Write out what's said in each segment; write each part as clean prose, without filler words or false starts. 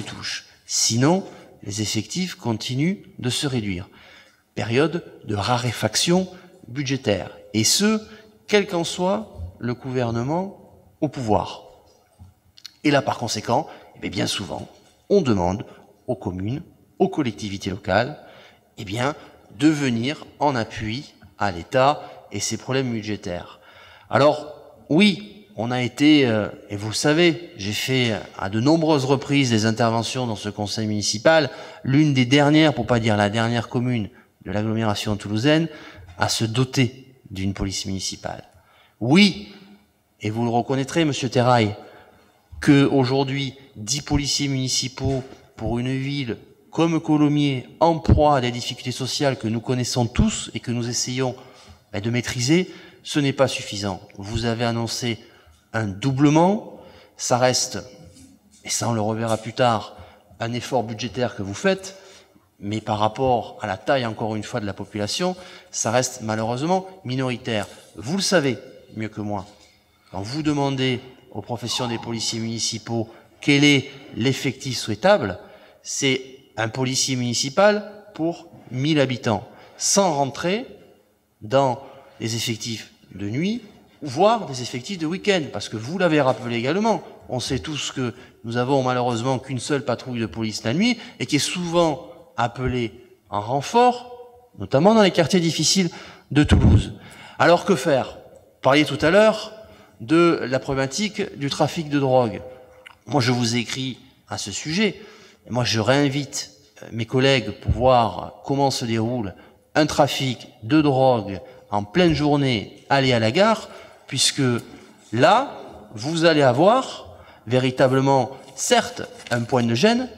touche. Sinon, les effectifs continuent de se réduire. Période de raréfaction budgétaire. Et ce, quel qu'en soit le gouvernement au pouvoir. Et là, par conséquent, bien souvent, on demande aux communes, aux collectivités locales, de venir en appui à l'État et ses problèmes budgétaires. Alors, oui, on a été, et vous le savez, j'ai fait à de nombreuses reprises des interventions dans ce conseil municipal, l'une des dernières, pour pas dire la dernière commune de l'agglomération toulousaine, à se doter d'une police municipale. Oui, et vous le reconnaîtrez, Monsieur Terrail, que aujourd'hui 10 policiers municipaux pour une ville comme Colomiers, en proie à des difficultés sociales que nous connaissons tous et que nous essayons de maîtriser, ce n'est pas suffisant. Vous avez annoncé un doublement, ça reste, et ça on le reverra plus tard, un effort budgétaire que vous faites, mais par rapport à la taille, encore une fois, de la population, ça reste malheureusement minoritaire. Vous le savez mieux que moi. Quand vous demandez aux professions des policiers municipaux quel est l'effectif souhaitable, c'est un policier municipal pour 1000 habitants, sans rentrer dans les effectifs de nuit, voire des effectifs de week-end, parce que vous l'avez rappelé également, on sait tous que nous avons malheureusement qu'une seule patrouille de police la nuit, et qui est souvent appelée en renfort, notamment dans les quartiers difficiles de Toulouse. Alors que faire? Vous parliez tout à l'heure de la problématique du trafic de drogue. Moi, je vous ai écrit à ce sujet. Et moi, je réinvite mes collègues pour voir comment se déroule un trafic de drogue en pleine journée, aller à la gare, puisque là, vous allez avoir véritablement, certes, un point de gêne,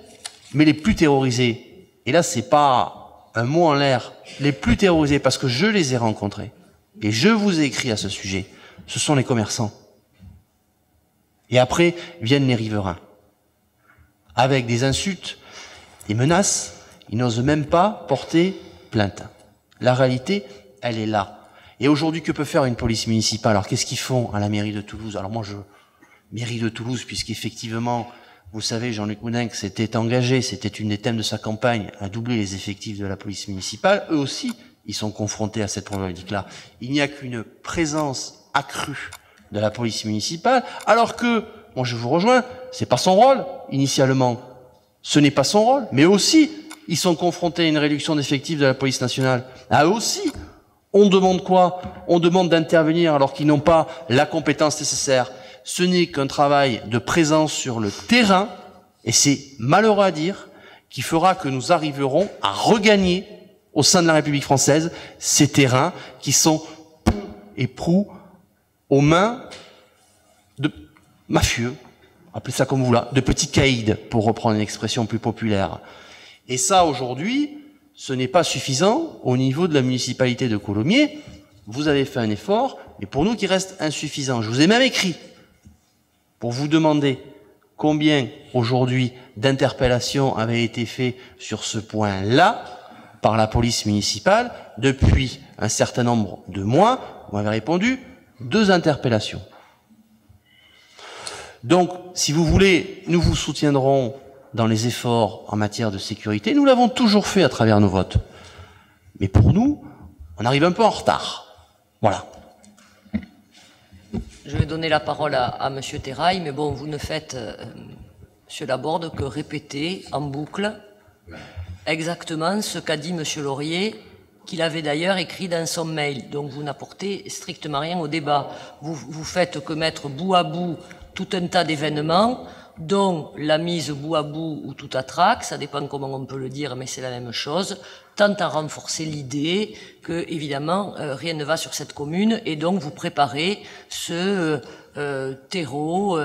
mais les plus terrorisés. Et là, c'est pas un mot en l'air. Les plus terrorisés, parce que je les ai rencontrés, et je vous ai écrit à ce sujet, ce sont les commerçants. Et après, viennent les riverains. Avec des insultes, des menaces, ils n'osent même pas porter plainte. La réalité, elle est là. Et aujourd'hui, que peut faire une police municipale? Alors, qu'est-ce qu'ils font à la mairie de Toulouse? Alors moi, mairie de Toulouse, puisqu'effectivement, vous savez, Jean-Luc Moudenc s'était engagé, c'était une des thèmes de sa campagne, à doubler les effectifs de la police municipale. Eux aussi, ils sont confrontés à cette problématique-là. Il n'y a qu'une présence accrue de la police municipale, alors que, moi je vous rejoins, c'est pas son rôle, initialement. Ce n'est pas son rôle, mais aussi, ils sont confrontés à une réduction d'effectifs de la police nationale. À eux aussi, on demande quoi? On demande d'intervenir alors qu'ils n'ont pas la compétence nécessaire. Ce n'est qu'un travail de présence sur le terrain, et c'est malheureux à dire, qui fera que nous arriverons à regagner au sein de la République française ces terrains qui sont peu et prou aux mains de mafieux, appelez ça comme vous voulez, de petits caïds, pour reprendre une expression plus populaire. Et ça, aujourd'hui, ce n'est pas suffisant au niveau de la municipalité de Colomiers. Vous avez fait un effort, mais pour nous qui reste insuffisant. Je vous ai même écrit pour vous demander combien aujourd'hui d'interpellations avaient été faites sur ce point-là par la police municipale depuis un certain nombre de mois. Vous m'avez répondu 2 interpellations. Donc, si vous voulez, nous vous soutiendrons dans les efforts en matière de sécurité. Nous l'avons toujours fait à travers nos votes. Mais pour nous, on arrive un peu en retard. Voilà. Je vais donner la parole à Monsieur Terrail, mais bon, vous ne faites, Monsieur Laborde, que répéter en boucle exactement ce qu'a dit Monsieur Laurier, qu'il avait d'ailleurs écrit dans son mail. Donc vous n'apportez strictement rien au débat. Vous faites que mettre bout à bout tout un tas d'événements, dont la mise bout à bout ou tout à trac, ça dépend comment on peut le dire, mais c'est la même chose, tend à renforcer l'idée que, évidemment, rien ne va sur cette commune, et donc vous préparez ce terreau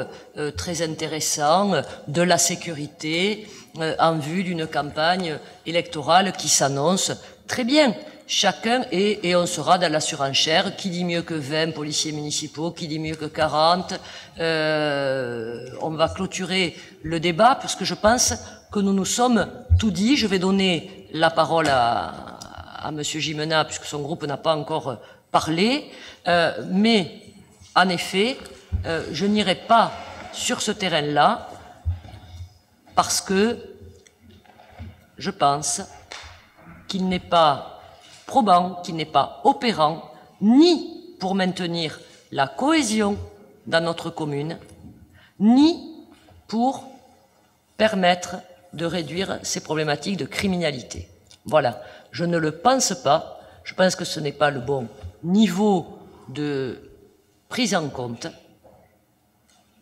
très intéressant de la sécurité en vue d'une campagne électorale qui s'annonce très bien. Chacun et on sera dans la surenchère. Qui dit mieux que 20 policiers municipaux? Qui dit mieux que 40? On va clôturer le débat parce que je pense que nous nous sommes tout dit. Je vais donner la parole à Monsieur Gimena puisque son groupe n'a pas encore parlé. Mais en effet, je n'irai pas sur ce terrain-là parce que je pense qu'il n'est pas probant, qu'il n'est pas opérant, ni pour maintenir la cohésion dans notre commune, ni pour permettre de réduire ces problématiques de criminalité. Voilà, je ne le pense pas. Je pense que ce n'est pas le bon niveau de prise en compte.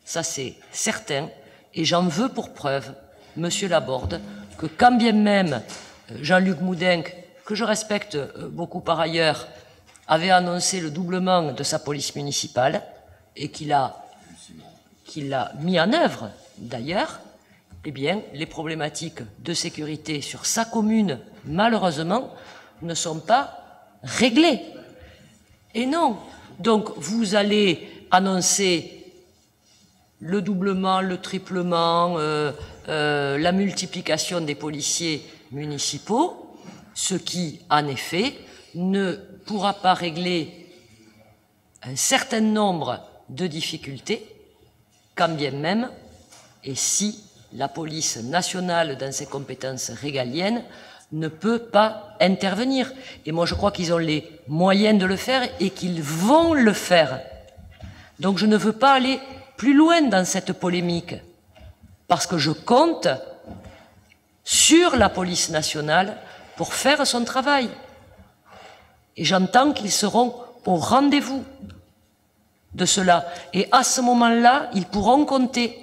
Ça, c'est certain. Et j'en veux pour preuve, Monsieur Laborde, que quand bien même Jean-Luc Moudenc, que je respecte beaucoup par ailleurs, avait annoncé le doublement de sa police municipale et qu'il l'a mis en œuvre d'ailleurs, eh bien, les problématiques de sécurité sur sa commune, malheureusement, ne sont pas réglées. Et non. Donc, vous allez annoncer le doublement, le triplement, la multiplication des policiers municipaux, ce qui, en effet, ne pourra pas régler un certain nombre de difficultés, quand bien même, et si la police nationale, dans ses compétences régaliennes, ne peut pas intervenir. Et moi, je crois qu'ils ont les moyens de le faire et qu'ils vont le faire. Donc, je ne veux pas aller plus loin dans cette polémique, parce que je compte sur la police nationale pour faire son travail. Et j'entends qu'ils seront au rendez-vous de cela. Et à ce moment-là, ils pourront compter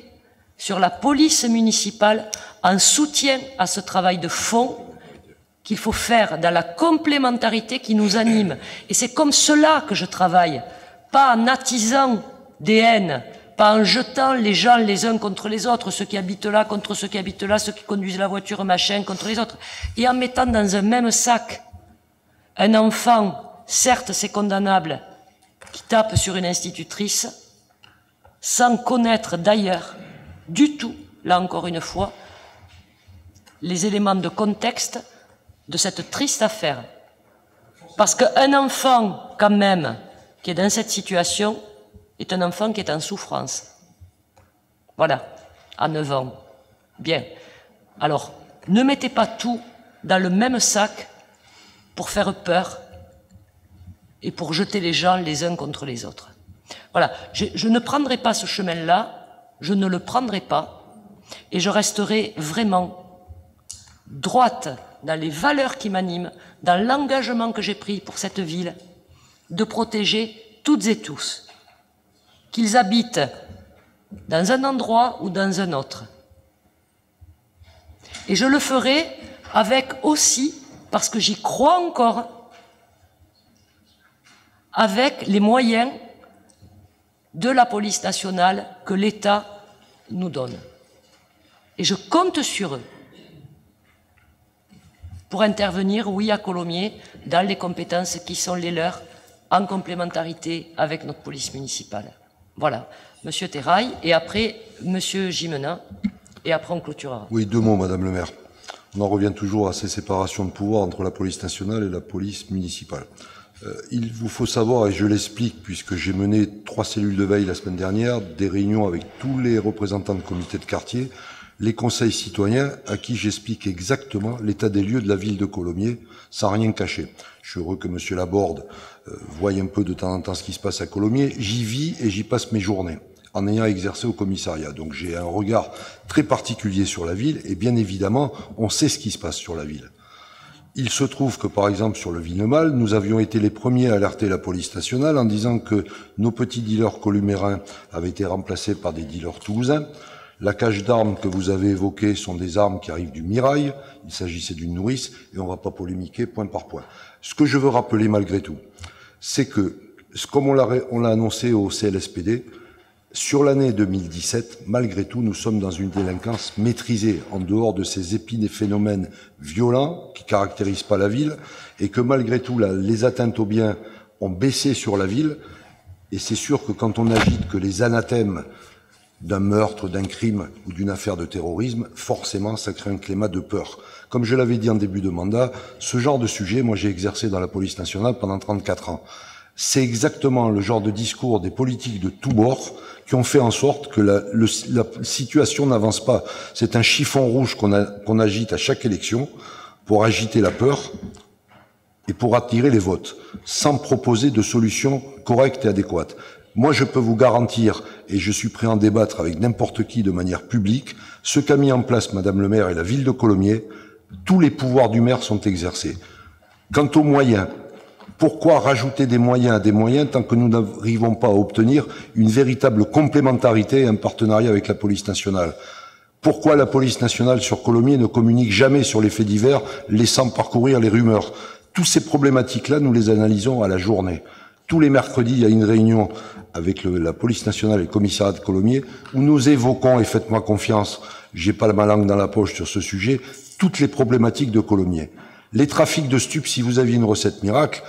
sur la police municipale en soutien à ce travail de fond qu'il faut faire dans la complémentarité qui nous anime. Et c'est comme cela que je travaille, pas en attisant des haines, pas en jetant les gens les uns contre les autres, ceux qui habitent là contre ceux qui habitent là, ceux qui conduisent la voiture machin contre les autres, et en mettant dans un même sac un enfant, certes c'est condamnable, qui tape sur une institutrice, sans connaître d'ailleurs du tout, là encore une fois, les éléments de contexte de cette triste affaire. Parce qu'un enfant, quand même, qui est dans cette situation, est un enfant qui est en souffrance. Voilà, à 9 ans. Bien. Alors, ne mettez pas tout dans le même sac pour faire peur et pour jeter les gens les uns contre les autres. Voilà, je ne prendrai pas ce chemin-là, je ne le prendrai pas, et je resterai vraiment droite dans les valeurs qui m'animent, dans l'engagement que j'ai pris pour cette ville, de protéger toutes et tous, qu'ils habitent dans un endroit ou dans un autre. Et je le ferai avec aussi, parce que j'y crois encore, avec les moyens de la police nationale que l'État nous donne. Et je compte sur eux pour intervenir, oui, à Colomiers, dans les compétences qui sont les leurs, en complémentarité avec notre police municipale. Voilà, Monsieur Terrail, et après, Monsieur Gimena, et après on clôturera. Oui, 2 mots, Madame le maire. On en revient toujours à ces séparations de pouvoir entre la police nationale et la police municipale. Il vous faut savoir, et je l'explique, puisque j'ai mené 3 cellules de veille la semaine dernière, des réunions avec tous les représentants de comités de quartier, les conseils citoyens, à qui j'explique exactement l'état des lieux de la ville de Colomiers, sans rien cacher. Je suis heureux que Monsieur Laborde voie un peu de temps en temps ce qui se passe à Colomiers. J'y vis et j'y passe mes journées, en ayant exercé au commissariat. Donc j'ai un regard très particulier sur la ville, et bien évidemment, on sait ce qui se passe sur la ville. Il se trouve que, par exemple, sur le Villemale, nous avions été les premiers à alerter la police nationale en disant que nos petits dealers columérins avaient été remplacés par des dealers toulousains. La cache d'armes que vous avez évoquée sont des armes qui arrivent du Mirail. Il s'agissait d'une nourrice, et on ne va pas polémiquer point par point. Ce que je veux rappeler malgré tout, c'est que, comme on l'a annoncé au CLSPD, sur l'année 2017, malgré tout, nous sommes dans une délinquance maîtrisée, en dehors de ces épiphénomènes violents qui caractérisent pas la ville, et que malgré tout, les atteintes aux biens ont baissé sur la ville, et c'est sûr que quand on agite que les anathèmes d'un meurtre, d'un crime ou d'une affaire de terrorisme, forcément, ça crée un climat de peur. Comme je l'avais dit en début de mandat, ce genre de sujet, moi j'ai exercé dans la police nationale pendant 34 ans. C'est exactement le genre de discours des politiques de tous bords qui ont fait en sorte que la situation n'avance pas. C'est un chiffon rouge qu'on agite à chaque élection pour agiter la peur et pour attirer les votes, sans proposer de solutions correctes et adéquates. Moi, je peux vous garantir, et je suis prêt à en débattre avec n'importe qui de manière publique, ce qu'a mis en place Madame le maire et la ville de Colomiers, tous les pouvoirs du maire sont exercés. Quant aux moyens, pourquoi rajouter des moyens à des moyens tant que nous n'arrivons pas à obtenir une véritable complémentarité et un partenariat avec la police nationale? Pourquoi la police nationale sur Colomiers ne communique jamais sur les faits divers, laissant parcourir les rumeurs? Toutes ces problématiques-là, nous les analysons à la journée. Tous les mercredis, il y a une réunion avec la police nationale et le commissariat de Colomiers où nous évoquons, et faites-moi confiance, j'ai pas ma langue dans la poche sur ce sujet, toutes les problématiques de Colomiers. Les trafics de stupes, si vous aviez une recette miracle,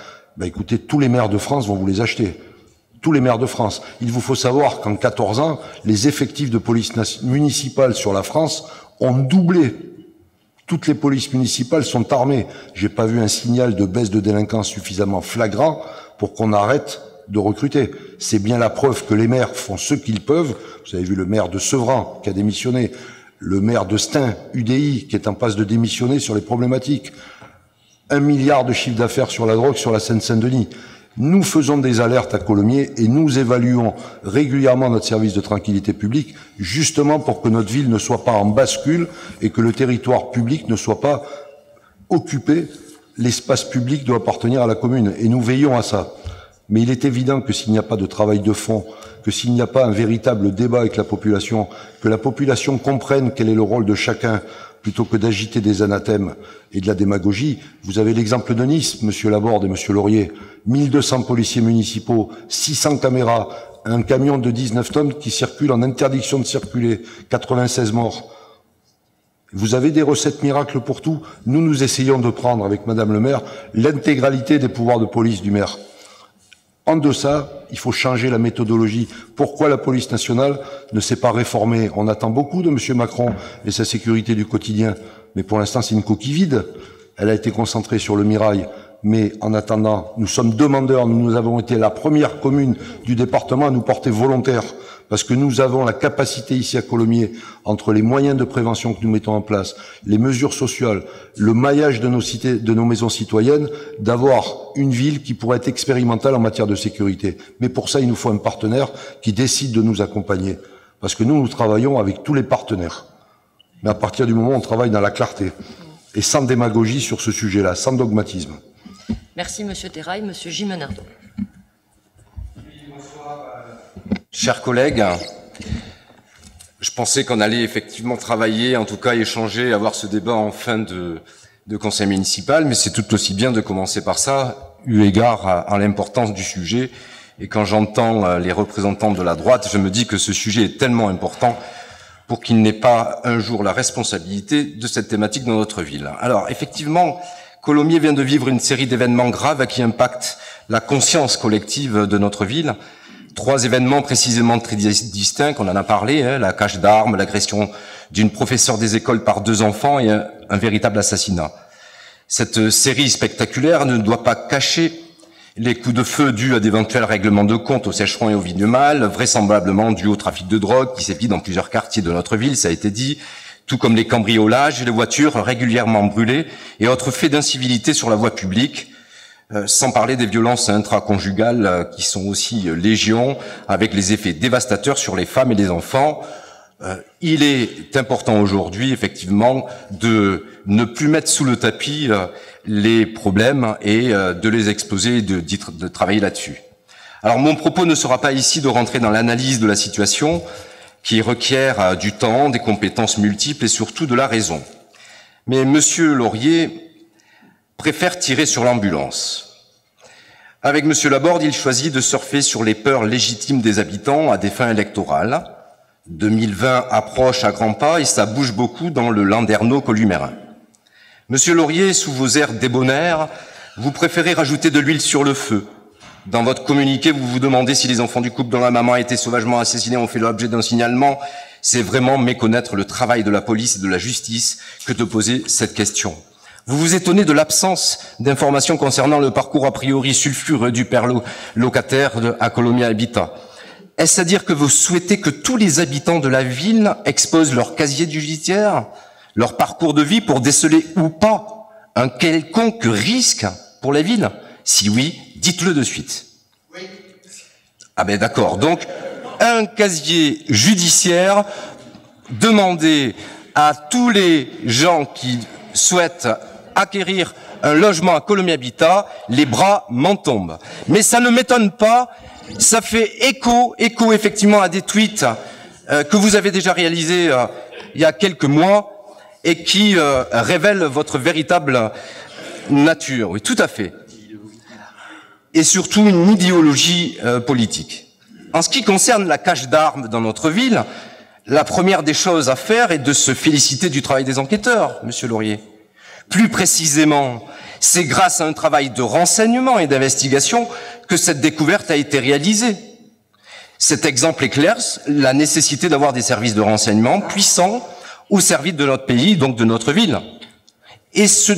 écoutez, tous les maires de France vont vous les acheter. Tous les maires de France. Il vous faut savoir qu'en 14 ans, les effectifs de police municipale sur la France ont doublé. Toutes les polices municipales sont armées. J'ai pas vu un signal de baisse de délinquance suffisamment flagrant pour qu'on arrête de recruter. C'est bien la preuve que les maires font ce qu'ils peuvent. Vous avez vu le maire de Sevran qui a démissionné, le maire de Stein, UDI, qui est en passe de démissionner sur les problématiques. 1 milliard de chiffre d'affaires sur la drogue sur la Seine-Saint-Denis. Nous faisons des alertes à Colomiers et nous évaluons régulièrement notre service de tranquillité publique, justement pour que notre ville ne soit pas en bascule et que le territoire public ne soit pas occupé. L'espace public doit appartenir à la commune et nous veillons à ça. Mais il est évident que s'il n'y a pas de travail de fond, que s'il n'y a pas un véritable débat avec la population, que la population comprenne quel est le rôle de chacun, plutôt que d'agiter des anathèmes et de la démagogie. Vous avez l'exemple de Nice, Monsieur Laborde et Monsieur Laurier. 1200 policiers municipaux, 600 caméras, un camion de 19 tonnes qui circule en interdiction de circuler, 96 morts. Vous avez des recettes miracles pour tout. Nous essayons de prendre, avec Madame le maire, l'intégralité des pouvoirs de police du maire. En deçà, il faut changer la méthodologie. Pourquoi la police nationale ne s'est pas réformée? On attend beaucoup de M. Macron et sa sécurité du quotidien. Mais pour l'instant, c'est une coquille vide. Elle a été concentrée sur le Mirail. Mais en attendant, nous sommes demandeurs. Nous avons été la première commune du département à nous porter volontaires. Parce que nous avons la capacité ici à Colomiers, entre les moyens de prévention que nous mettons en place, les mesures sociales, le maillage de nos cités, de nos maisons citoyennes, d'avoir une ville qui pourrait être expérimentale en matière de sécurité. Mais pour ça, il nous faut un partenaire qui décide de nous accompagner. Parce que nous travaillons avec tous les partenaires. Mais à partir du moment où on travaille dans la clarté, et sans démagogie sur ce sujet-là, sans dogmatisme. Merci Monsieur Terrail. Monsieur Gimena. Chers collègues, je pensais qu'on allait effectivement travailler, en tout cas échanger, avoir ce débat en fin de conseil municipal, mais c'est tout aussi bien de commencer par ça, eu égard à l'importance du sujet. Et quand j'entends les représentants de la droite, je me dis que ce sujet est tellement important pour qu'il n'ait pas un jour la responsabilité de cette thématique dans notre ville. Alors effectivement, Colomiers vient de vivre une série d'événements graves qui impactent la conscience collective de notre ville. 3 événements précisément très distincts, on en a parlé, la cache d'armes, l'agression d'une professeure des écoles par 2 enfants et un véritable assassinat. Cette série spectaculaire ne doit pas cacher les coups de feu dus à d'éventuels règlements de compte au Sécheron et au Vignemale, vraisemblablement dus au trafic de drogue qui sévit dans plusieurs quartiers de notre ville, ça a été dit, tout comme les cambriolages, les voitures régulièrement brûlées et autres faits d'incivilité sur la voie publique, sans parler des violences intraconjugales qui sont aussi légion, avec les effets dévastateurs sur les femmes et les enfants. Il est important aujourd'hui, effectivement, de ne plus mettre sous le tapis les problèmes et de les exposer et de travailler là-dessus. Alors mon propos ne sera pas ici de rentrer dans l'analyse de la situation qui requiert du temps, des compétences multiples et surtout de la raison. Mais Monsieur Laurier préfère tirer sur l'ambulance. Avec Monsieur Laborde, il choisit de surfer sur les peurs légitimes des habitants à des fins électorales. 2020 approche à grands pas et ça bouge beaucoup dans le Landerneau columérin. Monsieur Laurier, sous vos airs débonnaires, vous préférez rajouter de l'huile sur le feu. Dans votre communiqué, vous vous demandez si les enfants du couple dont la maman a été sauvagement assassinée ont fait l'objet d'un signalement. C'est vraiment méconnaître le travail de la police et de la justice que de poser cette question. Vous vous étonnez de l'absence d'informations concernant le parcours a priori sulfureux du père locataire à Colomiers Habitat. Est-ce à dire que vous souhaitez que tous les habitants de la ville exposent leur casier judiciaire, leur parcours de vie pour déceler ou pas un quelconque risque pour la ville? Si oui, dites-le de suite. Oui. Ah ben d'accord. Donc, un casier judiciaire demandé à tous les gens qui souhaitent acquérir un logement à Colomiers Habitat, les bras m'en tombent. Mais ça ne m'étonne pas, ça fait écho effectivement à des tweets que vous avez déjà réalisés il y a quelques mois et qui révèlent votre véritable nature. Oui, tout à fait. Et surtout une idéologie politique. En ce qui concerne la cache d'armes dans notre ville, la première des choses à faire est de se féliciter du travail des enquêteurs, Monsieur Laurier. Plus précisément, c'est grâce à un travail de renseignement et d'investigation que cette découverte a été réalisée. Cet exemple éclaire la nécessité d'avoir des services de renseignement puissants au service de notre pays, donc de notre ville. Et se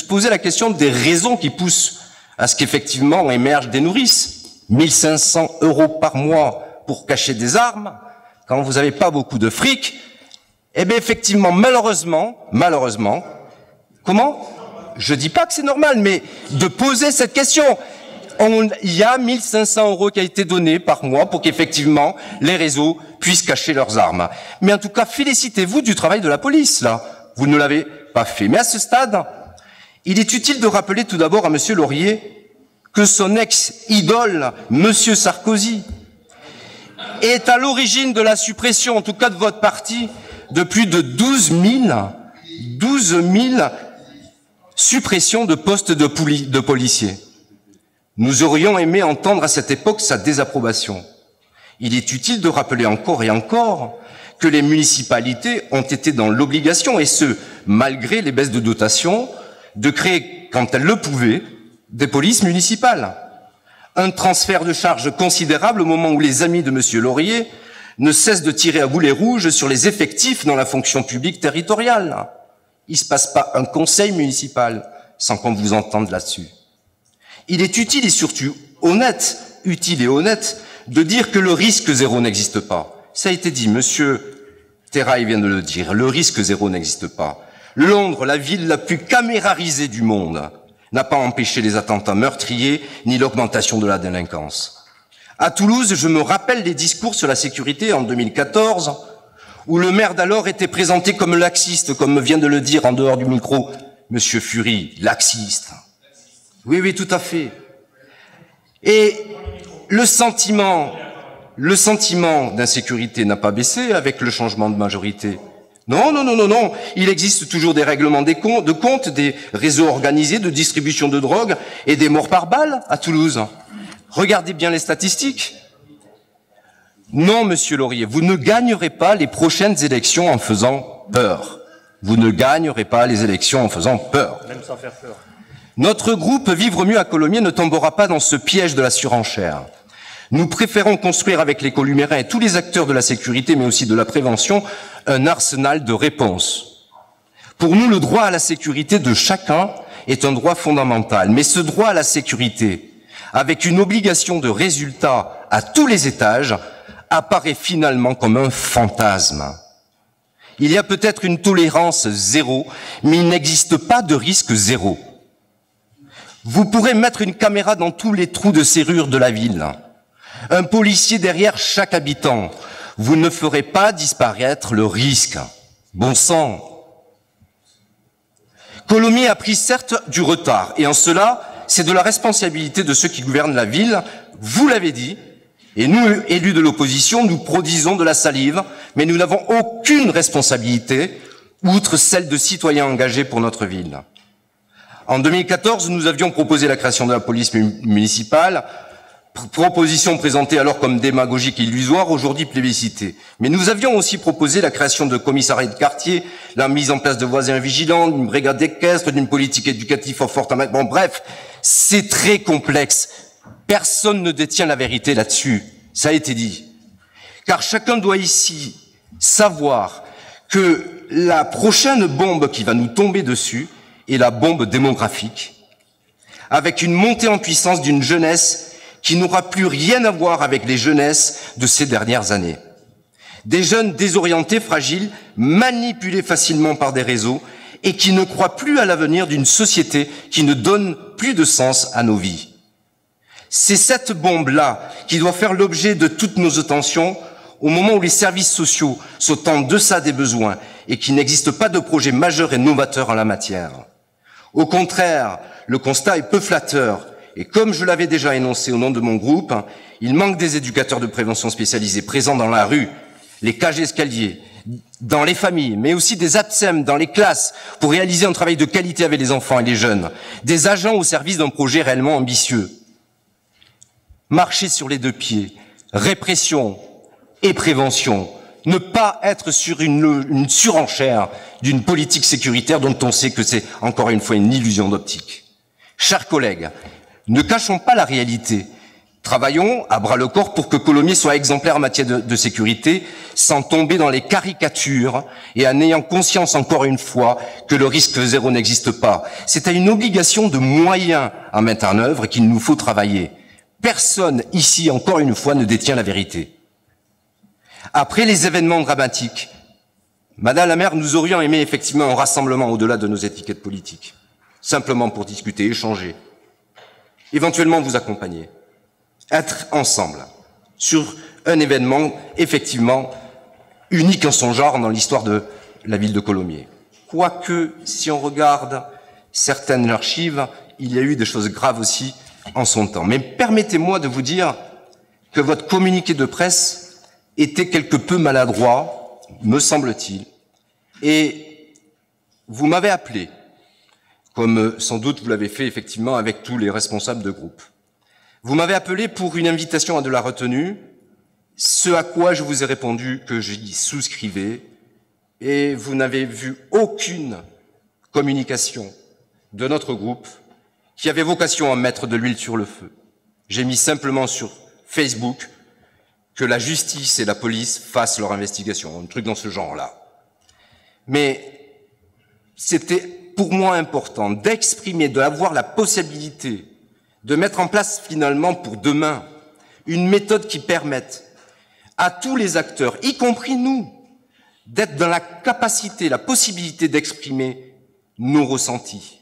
poser la question des raisons qui poussent à ce qu'effectivement émergent des nourrices. 1500 € par mois pour cacher des armes, quand vous n'avez pas beaucoup de fric, eh bien effectivement, malheureusement, comment? Je dis pas que c'est normal, mais de poser cette question. Il y a 1500 € qui a été donné par mois pour qu'effectivement les réseaux puissent cacher leurs armes. Mais en tout cas, félicitez-vous du travail de la police, là. Vous ne l'avez pas fait. Mais à ce stade, il est utile de rappeler tout d'abord à Monsieur Laurier que son ex-idole, Monsieur Sarkozy, est à l'origine de la suppression, en tout cas de votre parti, de plus de 12 000 suppressions de postes de policiers. Nous aurions aimé entendre à cette époque sa désapprobation. Il est utile de rappeler encore et encore que les municipalités ont été dans l'obligation, et ce, malgré les baisses de dotation, de créer, quand elles le pouvaient, des polices municipales. Un transfert de charges considérable au moment où les amis de M. Laurier ne cessent de tirer à boulet rouge sur les effectifs dans la fonction publique territoriale. Il ne se passe pas un conseil municipal sans qu'on vous entende là-dessus. Il est utile et surtout honnête, de dire que le risque zéro n'existe pas. Ça a été dit, Monsieur Terrail vient de le dire, le risque zéro n'existe pas. Londres, la ville la plus camérarisée du monde, n'a pas empêché les attentats meurtriers ni l'augmentation de la délinquance. À Toulouse, je me rappelle les discours sur la sécurité en 2014, où le maire d'alors était présenté comme laxiste, comme vient de le dire en dehors du micro Monsieur Fury, laxiste. Oui, tout à fait. Et le sentiment d'insécurité n'a pas baissé avec le changement de majorité. Non. Il existe toujours des règlements de compte, des réseaux organisés de distribution de drogue et des morts par balle à Toulouse. Regardez bien les statistiques. Non, Monsieur Laurier, vous ne gagnerez pas les prochaines élections en faisant peur. Vous ne gagnerez pas les élections en faisant peur. Même sans faire peur. Notre groupe Vivre mieux à Colomiers ne tombera pas dans ce piège de la surenchère. Nous préférons construire avec les Colombiens et tous les acteurs de la sécurité, mais aussi de la prévention, un arsenal de réponses. Pour nous, le droit à la sécurité de chacun est un droit fondamental. Mais ce droit à la sécurité, avec une obligation de résultat à tous les étages, apparaît finalement comme un fantasme. Il y a peut-être une tolérance zéro, mais il n'existe pas de risque zéro. Vous pourrez mettre une caméra dans tous les trous de serrure de la ville, un policier derrière chaque habitant. Vous ne ferez pas disparaître le risque. Bon sang. Colomiers a pris certes du retard, et en cela, c'est de la responsabilité de ceux qui gouvernent la ville. Vous l'avez dit, et nous, élus de l'opposition, nous produisons de la salive, mais nous n'avons aucune responsabilité, outre celle de citoyens engagés pour notre ville. En 2014, nous avions proposé la création de la police municipale, proposition présentée alors comme démagogique et illusoire, aujourd'hui plébiscitée. Mais nous avions aussi proposé la création de commissariats de quartier, la mise en place de voisins vigilants, d'une brigade équestre, d'une politique éducative forte. Bon, bref, c'est très complexe. Personne ne détient la vérité là-dessus. Ça a été dit. Car chacun doit ici savoir que la prochaine bombe qui va nous tomber dessus et la bombe démographique, avec une montée en puissance d'une jeunesse qui n'aura plus rien à voir avec les jeunesses de ces dernières années. Des jeunes désorientés, fragiles, manipulés facilement par des réseaux et qui ne croient plus à l'avenir d'une société qui ne donne plus de sens à nos vies. C'est cette bombe-là qui doit faire l'objet de toutes nos attentions au moment où les services sociaux sont en deçà des besoins et qu'il n'existe pas de projet majeur et novateur en la matière. Au contraire, le constat est peu flatteur et comme je l'avais déjà énoncé au nom de mon groupe, il manque des éducateurs de prévention spécialisés présents dans la rue, les cages d'escalier, dans les familles, mais aussi des APSEM dans les classes pour réaliser un travail de qualité avec les enfants et les jeunes, des agents au service d'un projet réellement ambitieux. Marcher sur les deux pieds, répression et prévention, ne pas être sur une surenchère d'une politique sécuritaire dont on sait que c'est encore une fois une illusion d'optique. Chers collègues, ne cachons pas la réalité. Travaillons à bras-le-corps pour que Colomiers soit exemplaire en matière de sécurité, sans tomber dans les caricatures et en ayant conscience encore une fois que le risque zéro n'existe pas. C'est à une obligation de moyens à mettre en œuvre qu'il nous faut travailler. Personne ici, encore une fois, ne détient la vérité. Après les événements dramatiques, Madame la maire, nous aurions aimé effectivement un rassemblement au-delà de nos étiquettes politiques, simplement pour discuter, échanger, éventuellement vous accompagner. Être ensemble sur un événement effectivement unique en son genre dans l'histoire de la ville de Colomiers. Quoique, si on regarde certaines archives, il y a eu des choses graves aussi en son temps. Mais permettez-moi de vous dire que votre communiqué de presse était quelque peu maladroit, me semble-t-il, et vous m'avez appelé, comme sans doute vous l'avez fait effectivement avec tous les responsables de groupe. Vous m'avez appelé pour une invitation à de la retenue, ce à quoi je vous ai répondu que j'y souscrivais, et vous n'avez vu aucune communication de notre groupe qui avait vocation à mettre de l'huile sur le feu. J'ai mis simplement sur Facebook que la justice et la police fassent leur investigation, un truc dans ce genre-là. Mais c'était pour moi important d'exprimer, d'avoir la possibilité de mettre en place finalement pour demain une méthode qui permette à tous les acteurs, y compris nous, d'être dans la capacité, la possibilité d'exprimer nos ressentis.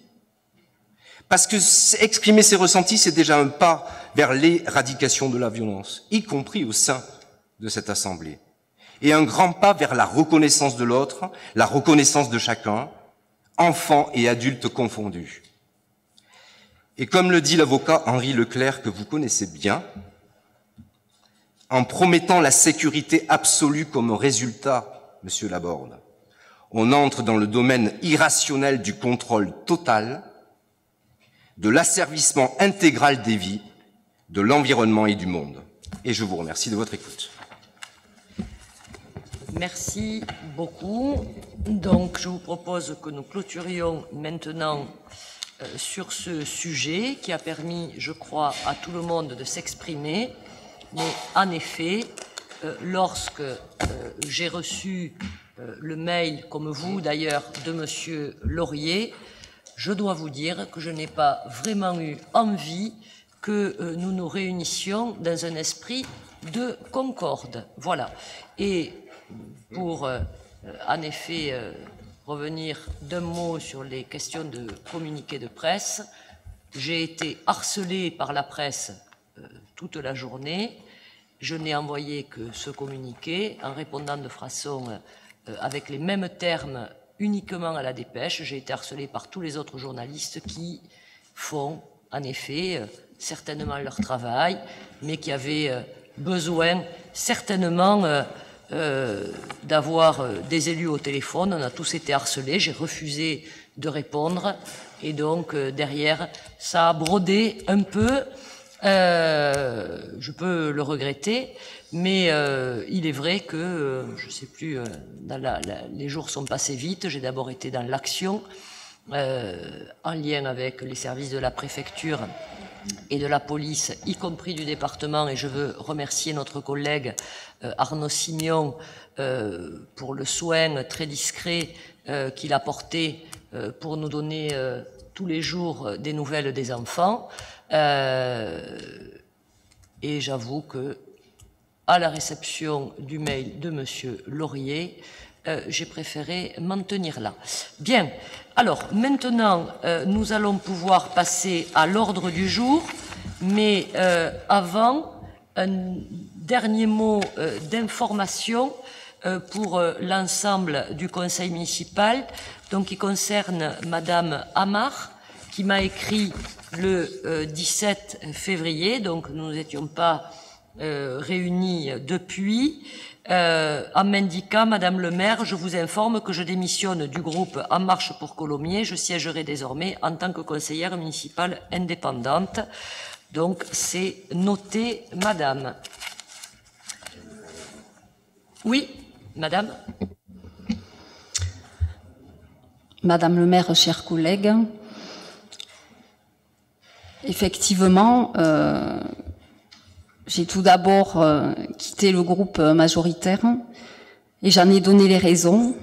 Parce que exprimer ses ressentis, c'est déjà un pas vers l'éradication de la violence, y compris au sein de cette Assemblée. Et un grand pas vers la reconnaissance de l'autre, la reconnaissance de chacun, enfants et adultes confondus. Et comme le dit l'avocat Henri Leclerc, que vous connaissez bien, en promettant la sécurité absolue comme résultat, Monsieur Laborde, on entre dans le domaine irrationnel du contrôle total, de l'asservissement intégral des vies, de l'environnement et du monde. Et je vous remercie de votre écoute. Merci beaucoup. Donc, je vous propose que nous clôturions maintenant sur ce sujet qui a permis, je crois, à tout le monde de s'exprimer. Mais en effet, lorsque j'ai reçu le mail, comme vous d'ailleurs, de Monsieur Laurier, je dois vous dire que je n'ai pas vraiment eu envie que nous nous réunissions dans un esprit de concorde. Voilà. Et pour, en effet, revenir d'un mot sur les questions de communiqué de presse, j'ai été harcelé par la presse toute la journée. Je n'ai envoyé que ce communiqué en répondant de façon avec les mêmes termes uniquement à la dépêche. J'ai été harcelé par tous les autres journalistes qui font, en effet, certainement leur travail, mais qui avaient besoin certainement d'avoir des élus au téléphone. On a tous été harcelés, j'ai refusé de répondre, et donc derrière, ça a brodé un peu. Je peux le regretter, mais il est vrai que, je ne sais plus, les jours sont passés vite. J'ai d'abord été dans l'action, en lien avec les services de la préfecture et de la police, y compris du département, et je veux remercier notre collègue Arnaud Simion pour le soin très discret qu'il a porté pour nous donner tous les jours des nouvelles des enfants. Et j'avoue que, à la réception du mail de Monsieur Laurier, j'ai préféré m'en tenir là. Bien. Alors, maintenant, nous allons pouvoir passer à l'ordre du jour, mais avant, un dernier mot d'information pour l'ensemble du conseil municipal, donc qui concerne Madame Amar, qui m'a écrit le 17 février, donc nous n'étions pas réunis depuis, en m'indiquant, Madame le maire, je vous informe que je démissionne du groupe En Marche pour Colomiers, je siégerai désormais en tant que conseillère municipale indépendante. Donc c'est noté, Madame. Oui, Madame. Madame le maire, chers collègues, effectivement, j'ai tout d'abord quitté le groupe majoritaire et j'en ai donné les raisons.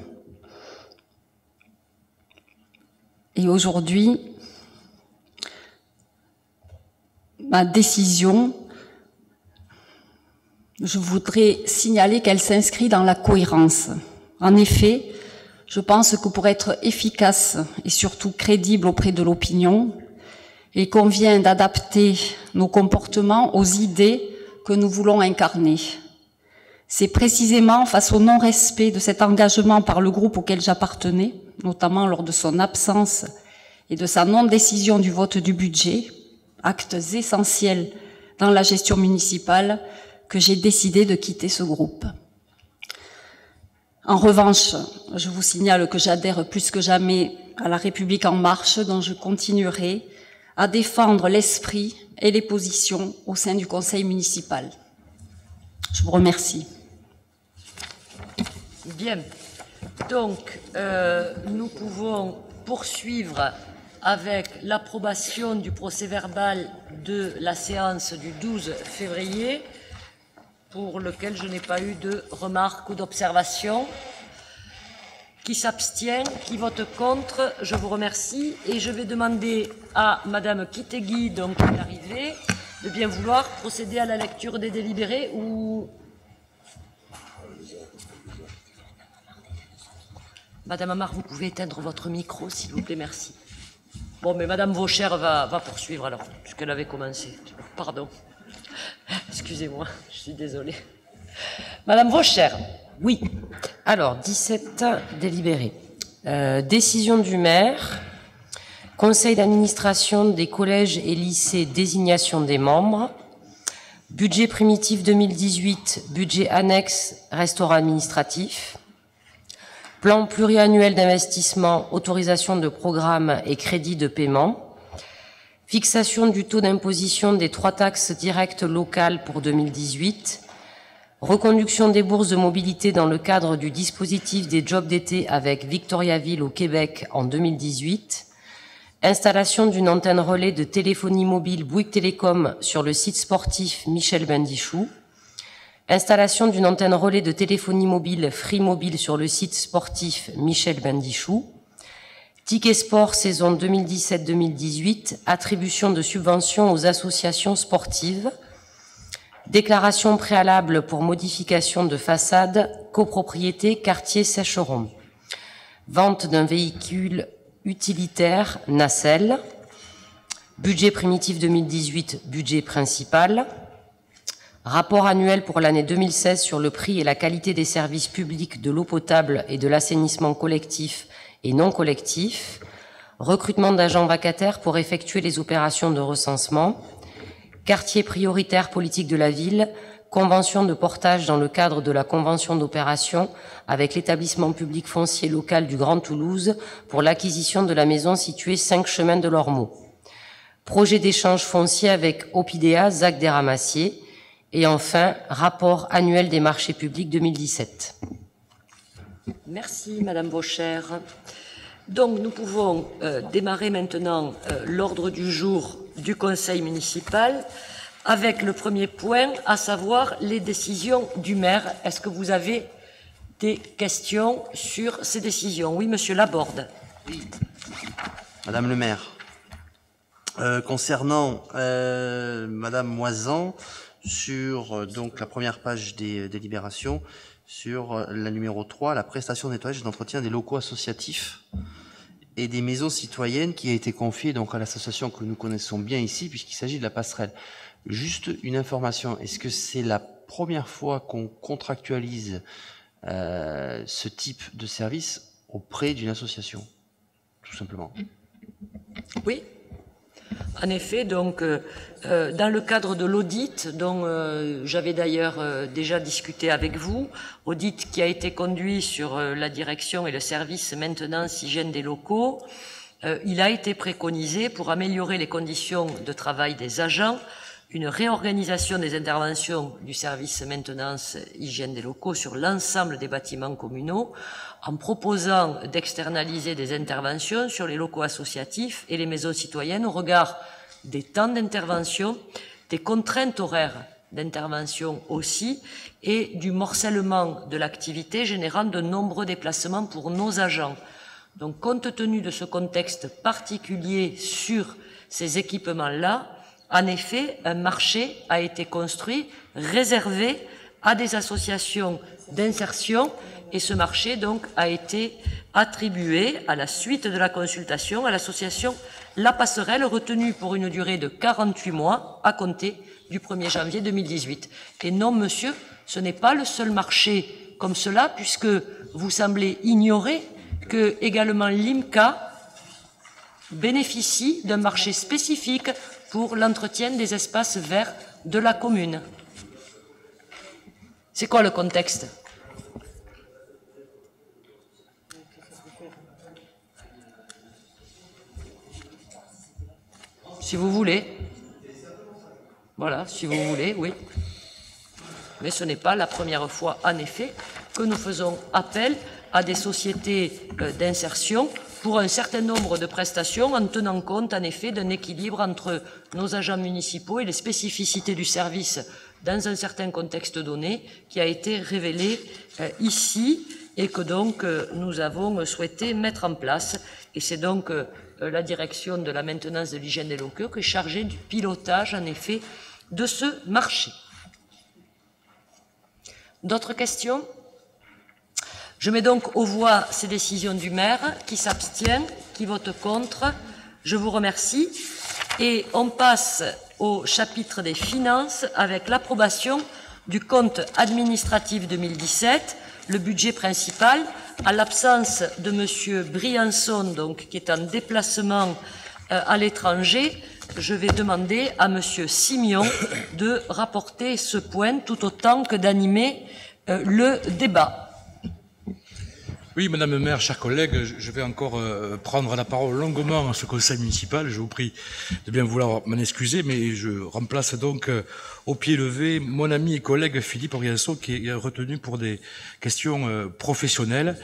Et aujourd'hui, ma décision, je voudrais signaler qu'elle s'inscrit dans la cohérence. En effet, je pense que pour être efficace et surtout crédible auprès de l'opinion, il convient d'adapter nos comportements aux idées que nous voulons incarner. C'est précisément face au non-respect de cet engagement par le groupe auquel j'appartenais, notamment lors de son absence et de sa non-décision du vote du budget, actes essentiels dans la gestion municipale, que j'ai décidé de quitter ce groupe. En revanche, je vous signale que j'adhère plus que jamais à la République en marche, dont je continuerai à défendre l'esprit et les positions au sein du conseil municipal. Je vous remercie. Bien. Donc, nous pouvons poursuivre avec l'approbation du procès-verbal de la séance du 12 février, pour lequel je n'ai pas eu de remarques ou d'observations. Qui s'abstient, qui vote contre, je vous remercie. Et je vais demander à Madame Kitegui, donc qui est arrivée, de bien vouloir procéder à la lecture des délibérés ou... Madame Amar, vous pouvez éteindre votre micro, s'il vous plaît, merci. Bon, mais Madame Vaucher va poursuivre alors, puisqu'elle avait commencé. Pardon. Excusez-moi, je suis désolée. Madame Vaucher. Oui. Alors, 17 délibérés. Décision du maire. Conseil d'administration des collèges et lycées, désignation des membres. Budget primitif 2018, budget annexe, restaurant administratif. Plan pluriannuel d'investissement, autorisation de programme et crédit de paiement. Fixation du taux d'imposition des 3 taxes directes locales pour 2018. Reconduction des bourses de mobilité dans le cadre du dispositif des jobs d'été avec Victoriaville au Québec en 2018. Installation d'une antenne relais de téléphonie mobile Bouygues Télécom sur le site sportif Michel Bendichou. Installation d'une antenne relais de téléphonie mobile Free Mobile sur le site sportif Michel Bendichou. Ticket sport saison 2017-2018. Attribution de subventions aux associations sportives. Déclaration préalable pour modification de façade, copropriété, quartier Sécheron. Vente d'un véhicule utilitaire, nacelle. Budget primitif 2018, budget principal. Rapport annuel pour l'année 2016 sur le prix et la qualité des services publics de l'eau potable et de l'assainissement collectif et non collectif. Recrutement d'agents vacataires pour effectuer les opérations de recensement. Quartier prioritaire politique de la ville, convention de portage dans le cadre de la convention d'opération avec l'établissement public foncier local du Grand Toulouse pour l'acquisition de la maison située 5 chemin de l'Ormeau. Projet d'échange foncier avec Opidea, Zac des Ramassiers. Et enfin, rapport annuel des marchés publics 2017. Merci, Madame Vaucher. Donc, nous pouvons démarrer maintenant l'ordre du jour du Conseil municipal avec le premier point, à savoir les décisions du maire. Est-ce que vous avez des questions sur ces décisions? Oui, Monsieur Laborde. Oui. Madame le maire, concernant Madame Moisan, sur donc la première page des délibérations, sur la numéro 3, la prestation de nettoyage et d'entretien des locaux associatifs et des maisons citoyennes qui a été confiée donc à l'association que nous connaissons bien ici, puisqu'il s'agit de la passerelle. Juste une information, est-ce que c'est la première fois qu'on contractualise ce type de service auprès d'une association, tout simplement? Oui. En effet, donc, dans le cadre de l'audit, dont j'avais d'ailleurs déjà discuté avec vous, audit qui a été conduit sur la direction et le service maintenance hygiène des locaux, il a été préconisé, pour améliorer les conditions de travail des agents, une réorganisation des interventions du service maintenance hygiène des locaux sur l'ensemble des bâtiments communaux, en proposant d'externaliser des interventions sur les locaux associatifs et les maisons citoyennes au regard des temps d'intervention, des contraintes horaires d'intervention aussi, et du morcellement de l'activité générant de nombreux déplacements pour nos agents. Donc, compte tenu de ce contexte particulier sur ces équipements-là, en effet, un marché a été construit, réservé à des associations d'insertion, et ce marché donc a été attribué à la suite de la consultation à l'association La Passerelle, retenue pour une durée de 48 mois à compter du 1er janvier 2018. Et non, monsieur, ce n'est pas le seul marché comme cela, puisque vous semblez ignorer que également l'IMCA bénéficie d'un marché spécifique pour l'entretien des espaces verts de la commune. C'est quoi le contexte ? Si vous voulez. Voilà, si vous voulez, oui. Mais ce n'est pas la première fois, en effet, que nous faisons appel à des sociétés d'insertion pour un certain nombre de prestations, en tenant compte, en effet, d'un équilibre entre nos agents municipaux et les spécificités du service dans un certain contexte donné, qui a été révélé ici et que donc nous avons souhaité mettre en place. Et c'est donc la direction de la maintenance de l'hygiène des locaux qui est chargée du pilotage, en effet, de ce marché. D'autres questions ? Je mets donc aux voix ces décisions du maire. Qui s'abstient, qui vote contre. Je vous remercie. Et on passe au chapitre des finances avec l'approbation du compte administratif 2017, le budget principal, à l'absence de Monsieur Briançon, donc, qui est en déplacement à l'étranger. Je vais demander à Monsieur Simion de rapporter ce point tout autant que d'animer le débat. Oui, Madame le maire, chers collègues, je vais encore prendre la parole longuement à ce conseil municipal. Je vous prie de bien vouloir m'en excuser, mais je remplace donc au pied levé mon ami et collègue Philippe Briançon, qui est retenu pour des questions professionnelles.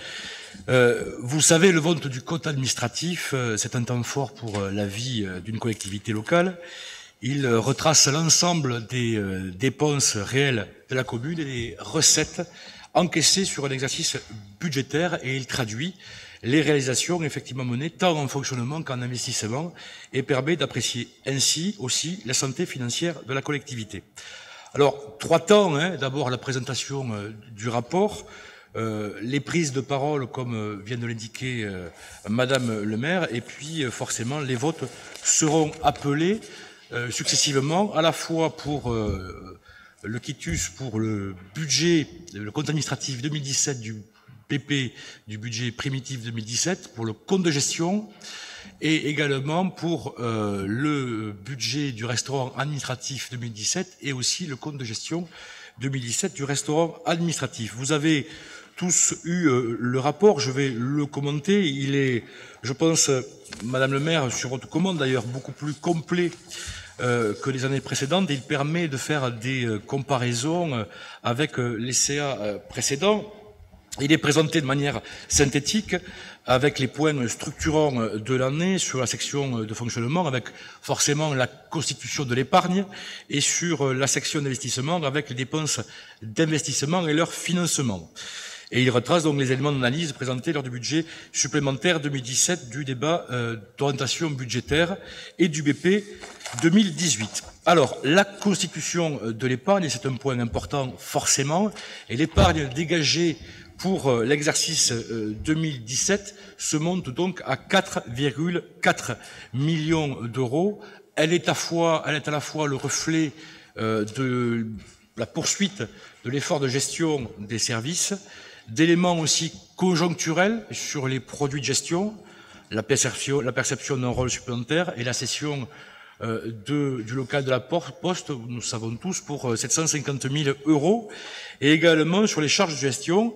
Vous savez, le vote du compte administratif, c'est un temps fort pour la vie d'une collectivité locale. Il retrace l'ensemble des dépenses réelles de la commune et des recettes encaissées sur un exercice budgétaire, et il traduit les réalisations effectivement menées tant en fonctionnement qu'en investissement, et permet d'apprécier ainsi aussi la santé financière de la collectivité. Alors, 3 temps, d'abord la présentation du rapport, les prises de parole, comme vient de l'indiquer Madame le maire, et puis forcément les votes seront appelés successivement, à la fois pour le quitus pour le budget, le compte administratif 2017 du PP, du budget primitif 2017, pour le compte de gestion, et également pour le budget du restaurant administratif 2017 et aussi le compte de gestion 2017 du restaurant administratif. Vous avez tous eu le rapport, je vais le commenter. Il est, je pense, Madame le maire, sur votre commande d'ailleurs, beaucoup plus complet que les années précédentes. Il permet de faire des comparaisons avec les CA précédents. Il est présenté de manière synthétique avec les points structurants de l'année sur la section de fonctionnement, avec forcément la constitution de l'épargne, et sur la section d'investissement avec les dépenses d'investissement et leur financement. Et il retrace donc les éléments d'analyse présentés lors du budget supplémentaire 2017 du débat d'orientation budgétaire et du BP 2018. Alors, la constitution de l'épargne, c'est un point important forcément, et l'épargne dégagée pour l'exercice 2017 se monte donc à 4,4 millions d'euros. Elle est à la fois le reflet de la poursuite de l'effort de gestion des services, d'éléments aussi conjoncturels sur les produits de gestion, la perception d'un rôle supplémentaire et la cession du local de la Poste, nous savons tous, pour 750 000 €, et également sur les charges de gestion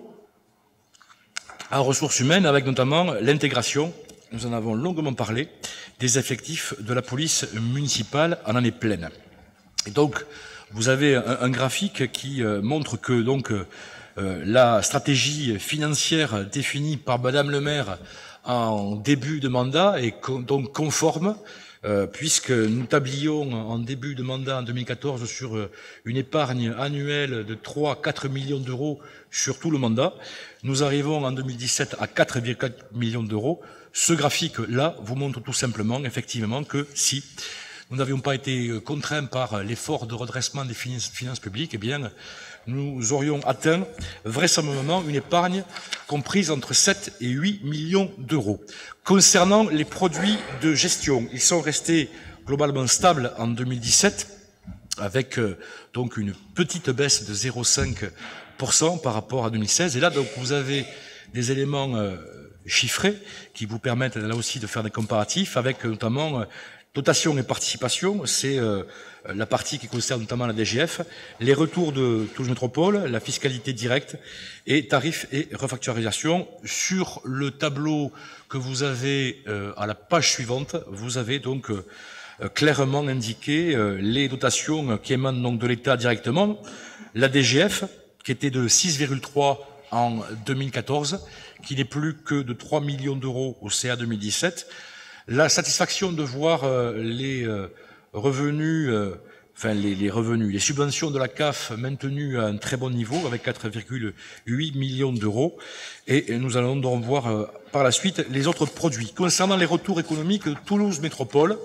en ressources humaines, avec notamment l'intégration, nous en avons longuement parlé, des effectifs de la police municipale en année pleine. Et donc, vous avez un graphique qui montre que donc la stratégie financière définie par Madame le maire en début de mandat est donc conforme, puisque nous tablions en début de mandat en 2014 sur une épargne annuelle de 3-4 millions d'euros sur tout le mandat. Nous arrivons en 2017 à 4,4 millions d'euros. Ce graphique-là vous montre tout simplement, effectivement, que si nous n'avions pas été contraints par l'effort de redressement des finances publiques, eh bien, nous aurions atteint vraisemblablement une épargne comprise entre 7 et 8 millions d'euros. Concernant les produits de gestion, ils sont restés globalement stables en 2017, avec donc une petite baisse de 0,5% par rapport à 2016. Et là, donc, vous avez des éléments chiffrés qui vous permettent là aussi de faire des comparatifs, avec notamment dotation et participation, c'est la partie qui concerne notamment la DGF, les retours de Toulouse Métropole, la fiscalité directe et tarifs et refacturisation. Sur le tableau que vous avez à la page suivante, vous avez donc clairement indiqué les dotations qui émanent donc de l'État directement. La DGF, qui était de 6,3 en 2014, qui n'est plus que de 3 millions d'euros au CA 2017. La satisfaction de voir les revenus, les subventions de la CAF maintenues à un très bon niveau avec 4,8 millions d'euros. Et nous allons donc voir par la suite les autres produits. Concernant les retours économiques de Toulouse Métropole,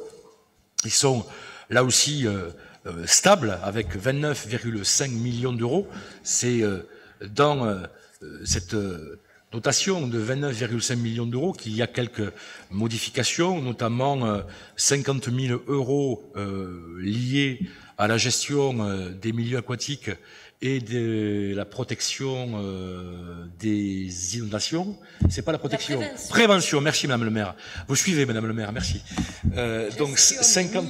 ils sont là aussi stables avec 29,5 millions d'euros. C'est dans cette dotation de 29,5 millions d'euros qu'il y a quelques modifications, notamment 50 000 € liés à la gestion des milieux aquatiques et de la protection des inondations. C'est pas la protection. Prévention. Merci Madame le maire. Vous suivez Madame le maire, merci. Donc 50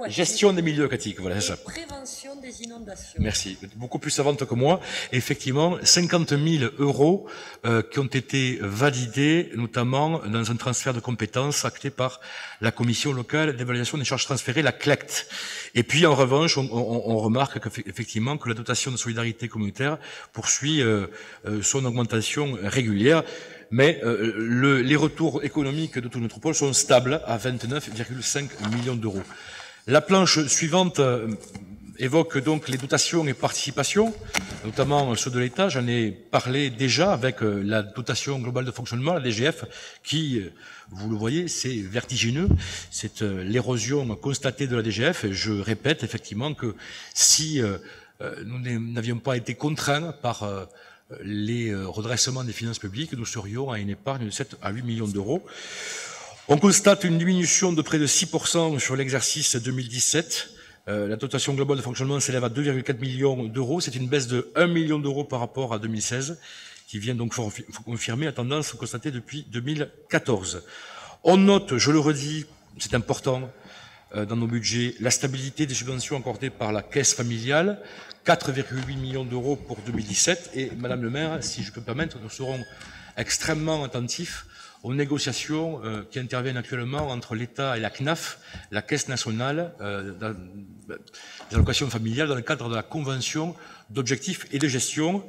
gestion des milieux aquatiques, voilà c'est ça. Prévention des inondations. Merci. Beaucoup plus savante que moi. Effectivement, 50 000 € qui ont été validés, notamment dans un transfert de compétences acté par la commission locale d'évaluation des charges transférées, la CLECT. Et puis en revanche, on remarque qu'effectivement que la dotation de solidarité communautaire poursuit son augmentation régulière, mais les retours économiques de toute métropole sont stables à 29,5 millions d'euros. La planche suivante évoque donc les dotations et participations, notamment ceux de l'État. J'en ai parlé déjà avec la dotation globale de fonctionnement, la DGF, qui, vous le voyez, c'est vertigineux. C'est l'érosion constatée de la DGF. Et je répète effectivement que si nous n'avions pas été contraints par les redressements des finances publiques, nous serions à une épargne de 7 à 8 millions d'euros. On constate une diminution de près de 6% sur l'exercice 2017. La dotation globale de fonctionnement s'élève à 2,4 millions d'euros. C'est une baisse de 1 million d'euros par rapport à 2016, qui vient donc confirmer la tendance constatée depuis 2014. On note, je le redis, c'est important dans nos budgets, la stabilité des subventions accordées par la caisse familiale, 4,8 millions d'euros pour 2017. Et Madame le maire, si je peux me permettre, nous serons extrêmement attentifs aux négociations qui interviennent actuellement entre l'État et la CNAF, la Caisse nationale des allocations familiales, dans le cadre de la convention d'objectifs et de gestion.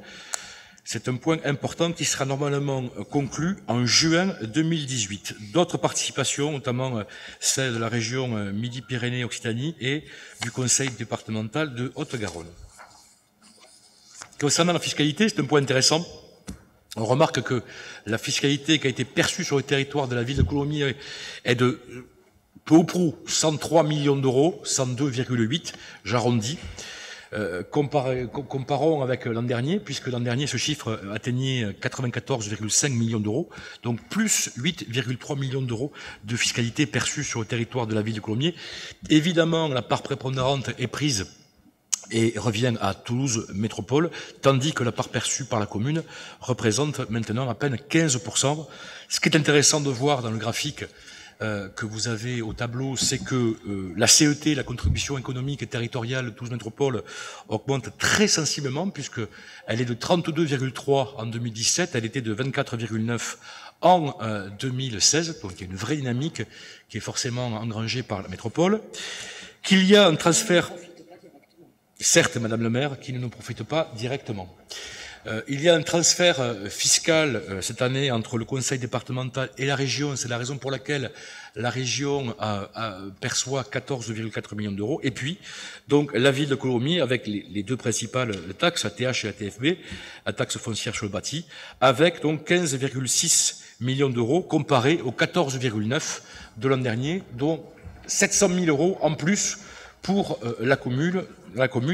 C'est un point important qui sera normalement conclu en juin 2018. D'autres participations, notamment celle de la région Midi-Pyrénées-Occitanie et du conseil départemental de Haute-Garonne. Concernant la fiscalité, c'est un point intéressant. On remarque que la fiscalité qui a été perçue sur le territoire de la ville de Coulommiers est de peu ou prou 103 millions d'euros, 102,8, j'arrondis. Comparons avec l'an dernier, puisque l'an dernier, ce chiffre atteignait 94,5 millions d'euros, donc plus 8,3 millions d'euros de fiscalité perçue sur le territoire de la ville de Coulommiers. Évidemment, la part prépondérante est prise et revient à Toulouse Métropole, tandis que la part perçue par la commune représente maintenant à peine 15%. Ce qui est intéressant de voir dans le graphique que vous avez au tableau, c'est que la CET, la contribution économique et territoriale de Toulouse Métropole, augmente très sensiblement, puisqu'elle est de 32,3 en 2017, elle était de 24,9 en 2016, donc il y a une vraie dynamique qui est forcément engrangée par la métropole. Qu'il y a un transfert, certes, Madame le maire, qui ne nous profite pas directement. Il y a un transfert fiscal cette année entre le conseil départemental et la région. C'est la raison pour laquelle la région perçoit 14,4 millions d'euros. Et puis, donc, la ville de Coulommiers, avec les deux principales taxes, la TH et la TFB, la taxe foncière sur le bâti, avec donc 15,6 millions d'euros comparé aux 14,9 de l'an dernier, dont 700 000 euros en plus pour la commune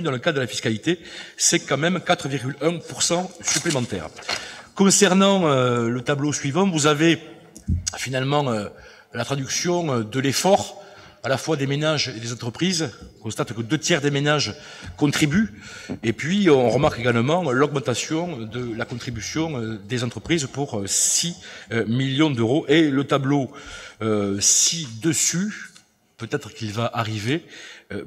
dans le cadre de la fiscalité, c'est quand même 4,1% supplémentaire. Concernant le tableau suivant, vous avez finalement la traduction de l'effort à la fois des ménages et des entreprises. On constate que 2/3 des ménages contribuent, et puis on remarque également l'augmentation de la contribution des entreprises pour 6 millions d'euros. Et le tableau ci-dessus, peut-être qu'il va arriver,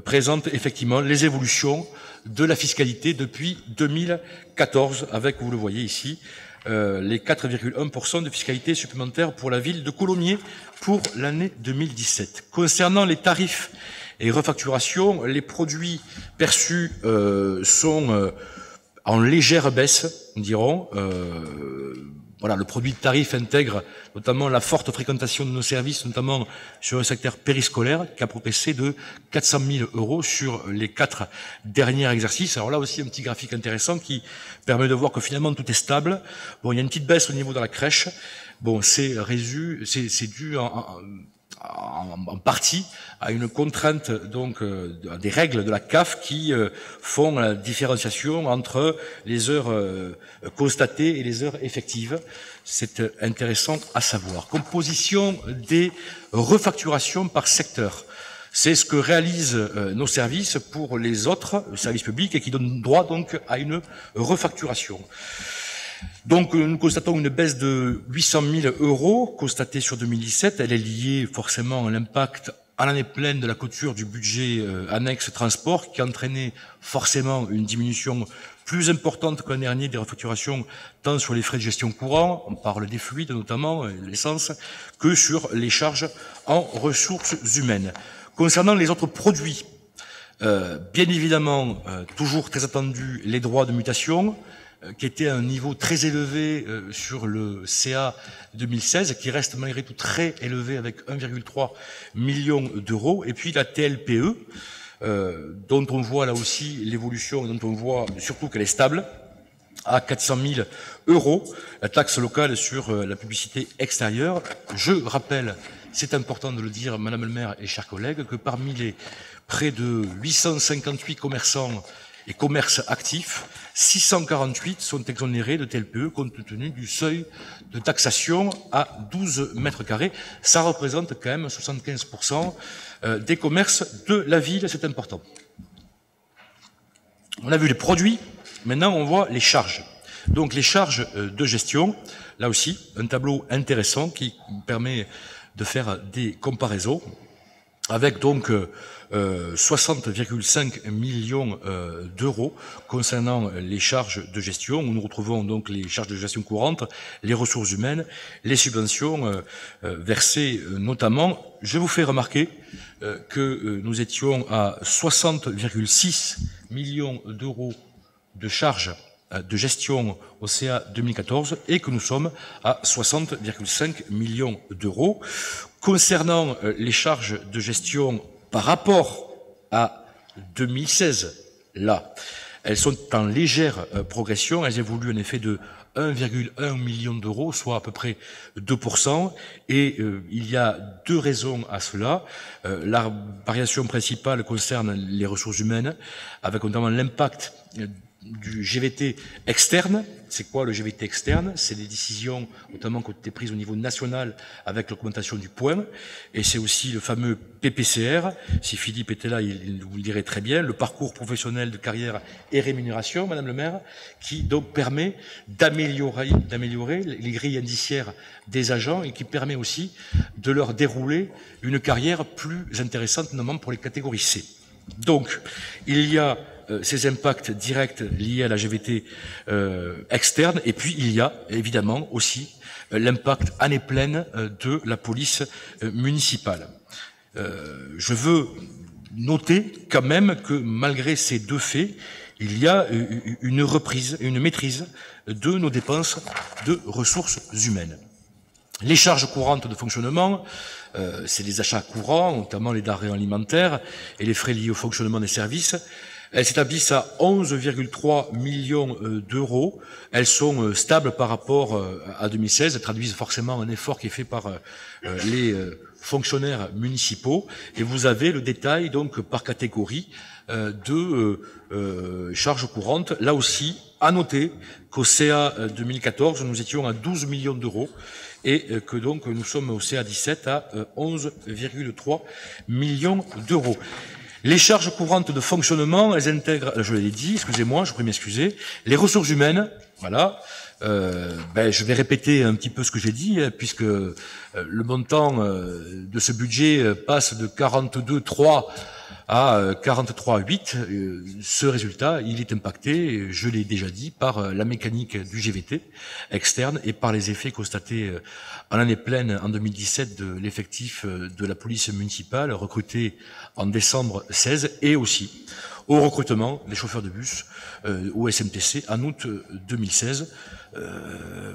présente effectivement les évolutions de la fiscalité depuis 2014, avec, vous le voyez ici, les 4,1% de fiscalité supplémentaire pour la ville de Coulommiers pour l'année 2017. Concernant les tarifs et refacturations, les produits perçus sont en légère baisse, dirons. Voilà, le produit de tarif intègre notamment la forte fréquentation de nos services, notamment sur le secteur périscolaire, qui a progressé de 400 000 euros sur les 4 derniers exercices. Alors là aussi, un petit graphique intéressant qui permet de voir que finalement tout est stable. Bon, il y a une petite baisse au niveau de la crèche. Bon, c'est dû en partie à une contrainte donc des règles de la CAF qui font la différenciation entre les heures constatées et les heures effectives. C'est intéressant à savoir. Composition des refacturations par secteur. C'est ce que réalisent nos services pour les autres services publics et qui donnent droit donc à une refacturation. Donc nous constatons une baisse de 800 000 euros constatée sur 2017. Elle est liée forcément à l'impact à l'année pleine de la clôture du budget annexe transport qui a entraîné forcément une diminution plus importante que l'an dernier des refacturations tant sur les frais de gestion courants, on parle des fluides notamment, l'essence, que sur les charges en ressources humaines. Concernant les autres produits, bien évidemment, toujours très attendu, les droits de mutation, qui était à un niveau très élevé sur le CA 2016, qui reste malgré tout très élevé avec 1,3 million d'euros, et puis la TLPE, dont on voit là aussi l'évolution, dont on voit surtout qu'elle est stable, à 400 000 euros, la taxe locale sur la publicité extérieure. Je rappelle, c'est important de le dire, Madame le maire et chers collègues, que parmi les près de 858 commerçants et commerces actifs, 648 sont exonérés de TLPE compte tenu du seuil de taxation à 12 mètres carrés. Ça représente quand même 75% des commerces de la ville, c'est important. On a vu les produits, maintenant on voit les charges. Donc les charges de gestion, là aussi, un tableau intéressant qui permet de faire des comparaisons avec donc 60,5 millions d'euros concernant les charges de gestion, où nous retrouvons donc les charges de gestion courantes, les ressources humaines, les subventions versées notamment. Je vous fais remarquer que nous étions à 60,6 millions d'euros de charges de gestion au CA 2014 et que nous sommes à 60,5 millions d'euros. Concernant les charges de gestion par rapport à 2016, là, elles sont en légère progression. Elles évoluent en effet de 1,1 million d'euros, soit à peu près 2%. Et il y a deux raisons à cela. La variation principale concerne les ressources humaines, avec notamment l'impact du GVT externe. C'est quoi le GVT externe? C'est des décisions notamment qui ont été prises au niveau national avec l'augmentation du point, et c'est aussi le fameux PPCR. Si Philippe était là, il vous le dirait très bien, le parcours professionnel de carrière et rémunération, Madame le maire, qui donc permet d'améliorer les grilles indiciaires des agents et qui permet aussi de leur dérouler une carrière plus intéressante, notamment pour les catégories C. Donc, il y a ces impacts directs liés à la GVT externe, et puis il y a évidemment aussi l'impact année pleine de la police municipale. Je veux noter quand même que malgré ces deux faits, il y a une reprise, une maîtrise de nos dépenses de ressources humaines. Les charges courantes de fonctionnement, c'est les achats courants, notamment les denrées alimentaires et les frais liés au fonctionnement des services. Elles s'établissent à 11,3 millions d'euros. Elles sont stables par rapport à 2016. Elles traduisent forcément un effort qui est fait par les fonctionnaires municipaux. Et vous avez le détail donc par catégorie de charges courantes. Là aussi, à noter qu'au CA 2014, nous étions à 12 millions d'euros et que donc nous sommes au CA 17 à 11,3 millions d'euros. Les charges courantes de fonctionnement, elles intègrent, je l'ai dit, excusez-moi, je prie m'excuser, les ressources humaines, voilà. Je vais répéter un petit peu ce que j'ai dit, puisque le montant de ce budget passe de 42,3 à 43,8. Ce résultat, il est impacté, je l'ai déjà dit, par la mécanique du GVT externe et par les effets constatés en année pleine en 2017 de l'effectif de la police municipale recruté en décembre 16 et aussi au recrutement des chauffeurs de bus au SMTC en août 2016.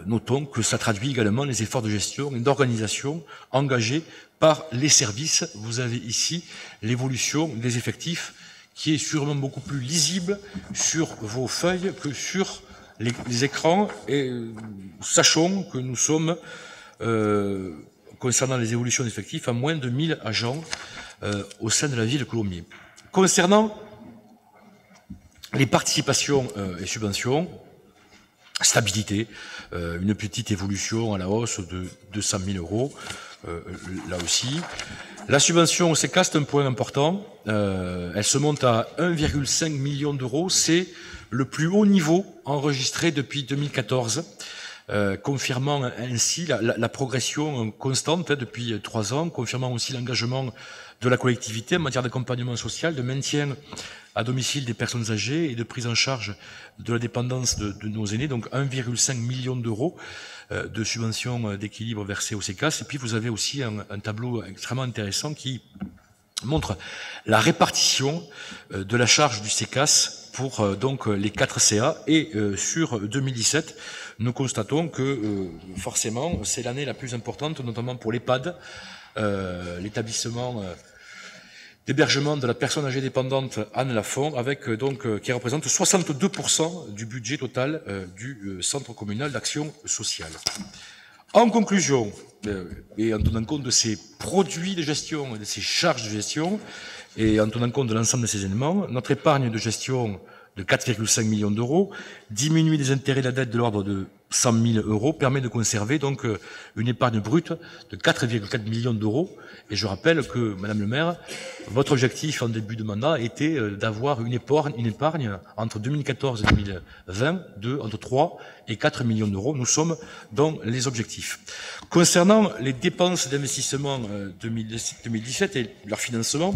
Notons que ça traduit également les efforts de gestion et d'organisation engagés par les services. Vous avez ici l'évolution des effectifs qui est sûrement beaucoup plus lisible sur vos feuilles que sur les écrans. Et sachons que nous sommes, concernant les évolutions d'effectifs, à moins de 1000 agents au sein de la ville de Colomiers. Concernant les participations et subventions, stabilité, une petite évolution à la hausse de 200 000 euros, là aussi. La subvention au CECA, c'est un point important. Elle se monte à 1,5 million d'euros. C'est le plus haut niveau enregistré depuis 2014, confirmant ainsi la progression constante depuis 3 ans, confirmant aussi l'engagement de la collectivité en matière d'accompagnement social, de maintien à domicile des personnes âgées et de prise en charge de la dépendance de nos aînés. Donc 1,5 million d'euros de subventions d'équilibre versées au CECAS. Et puis vous avez aussi un tableau extrêmement intéressant qui montre la répartition de la charge du CECAS pour donc les 4 CA. Et sur 2017, nous constatons que forcément c'est l'année la plus importante, notamment pour l'EHPAD, l'établissement d'hébergement de la personne âgée dépendante Anne Lafont, avec qui représente 62% du budget total du centre communal d'action sociale. En conclusion, et en tenant compte de ces produits de gestion et de ces charges de gestion, et en tenant compte de l'ensemble de ces éléments, notre épargne de gestion de 4,5 millions d'euros, diminuer des intérêts de la dette de l'ordre de 100 000 euros, permet de conserver donc une épargne brute de 4,4 millions d'euros. Et je rappelle que, Madame le maire, votre objectif en début de mandat était d'avoir une épargne entre 2014 et 2020 de entre 3 et 4 millions d'euros. Nous sommes dans les objectifs. Concernant les dépenses d'investissement 2017 et leur financement,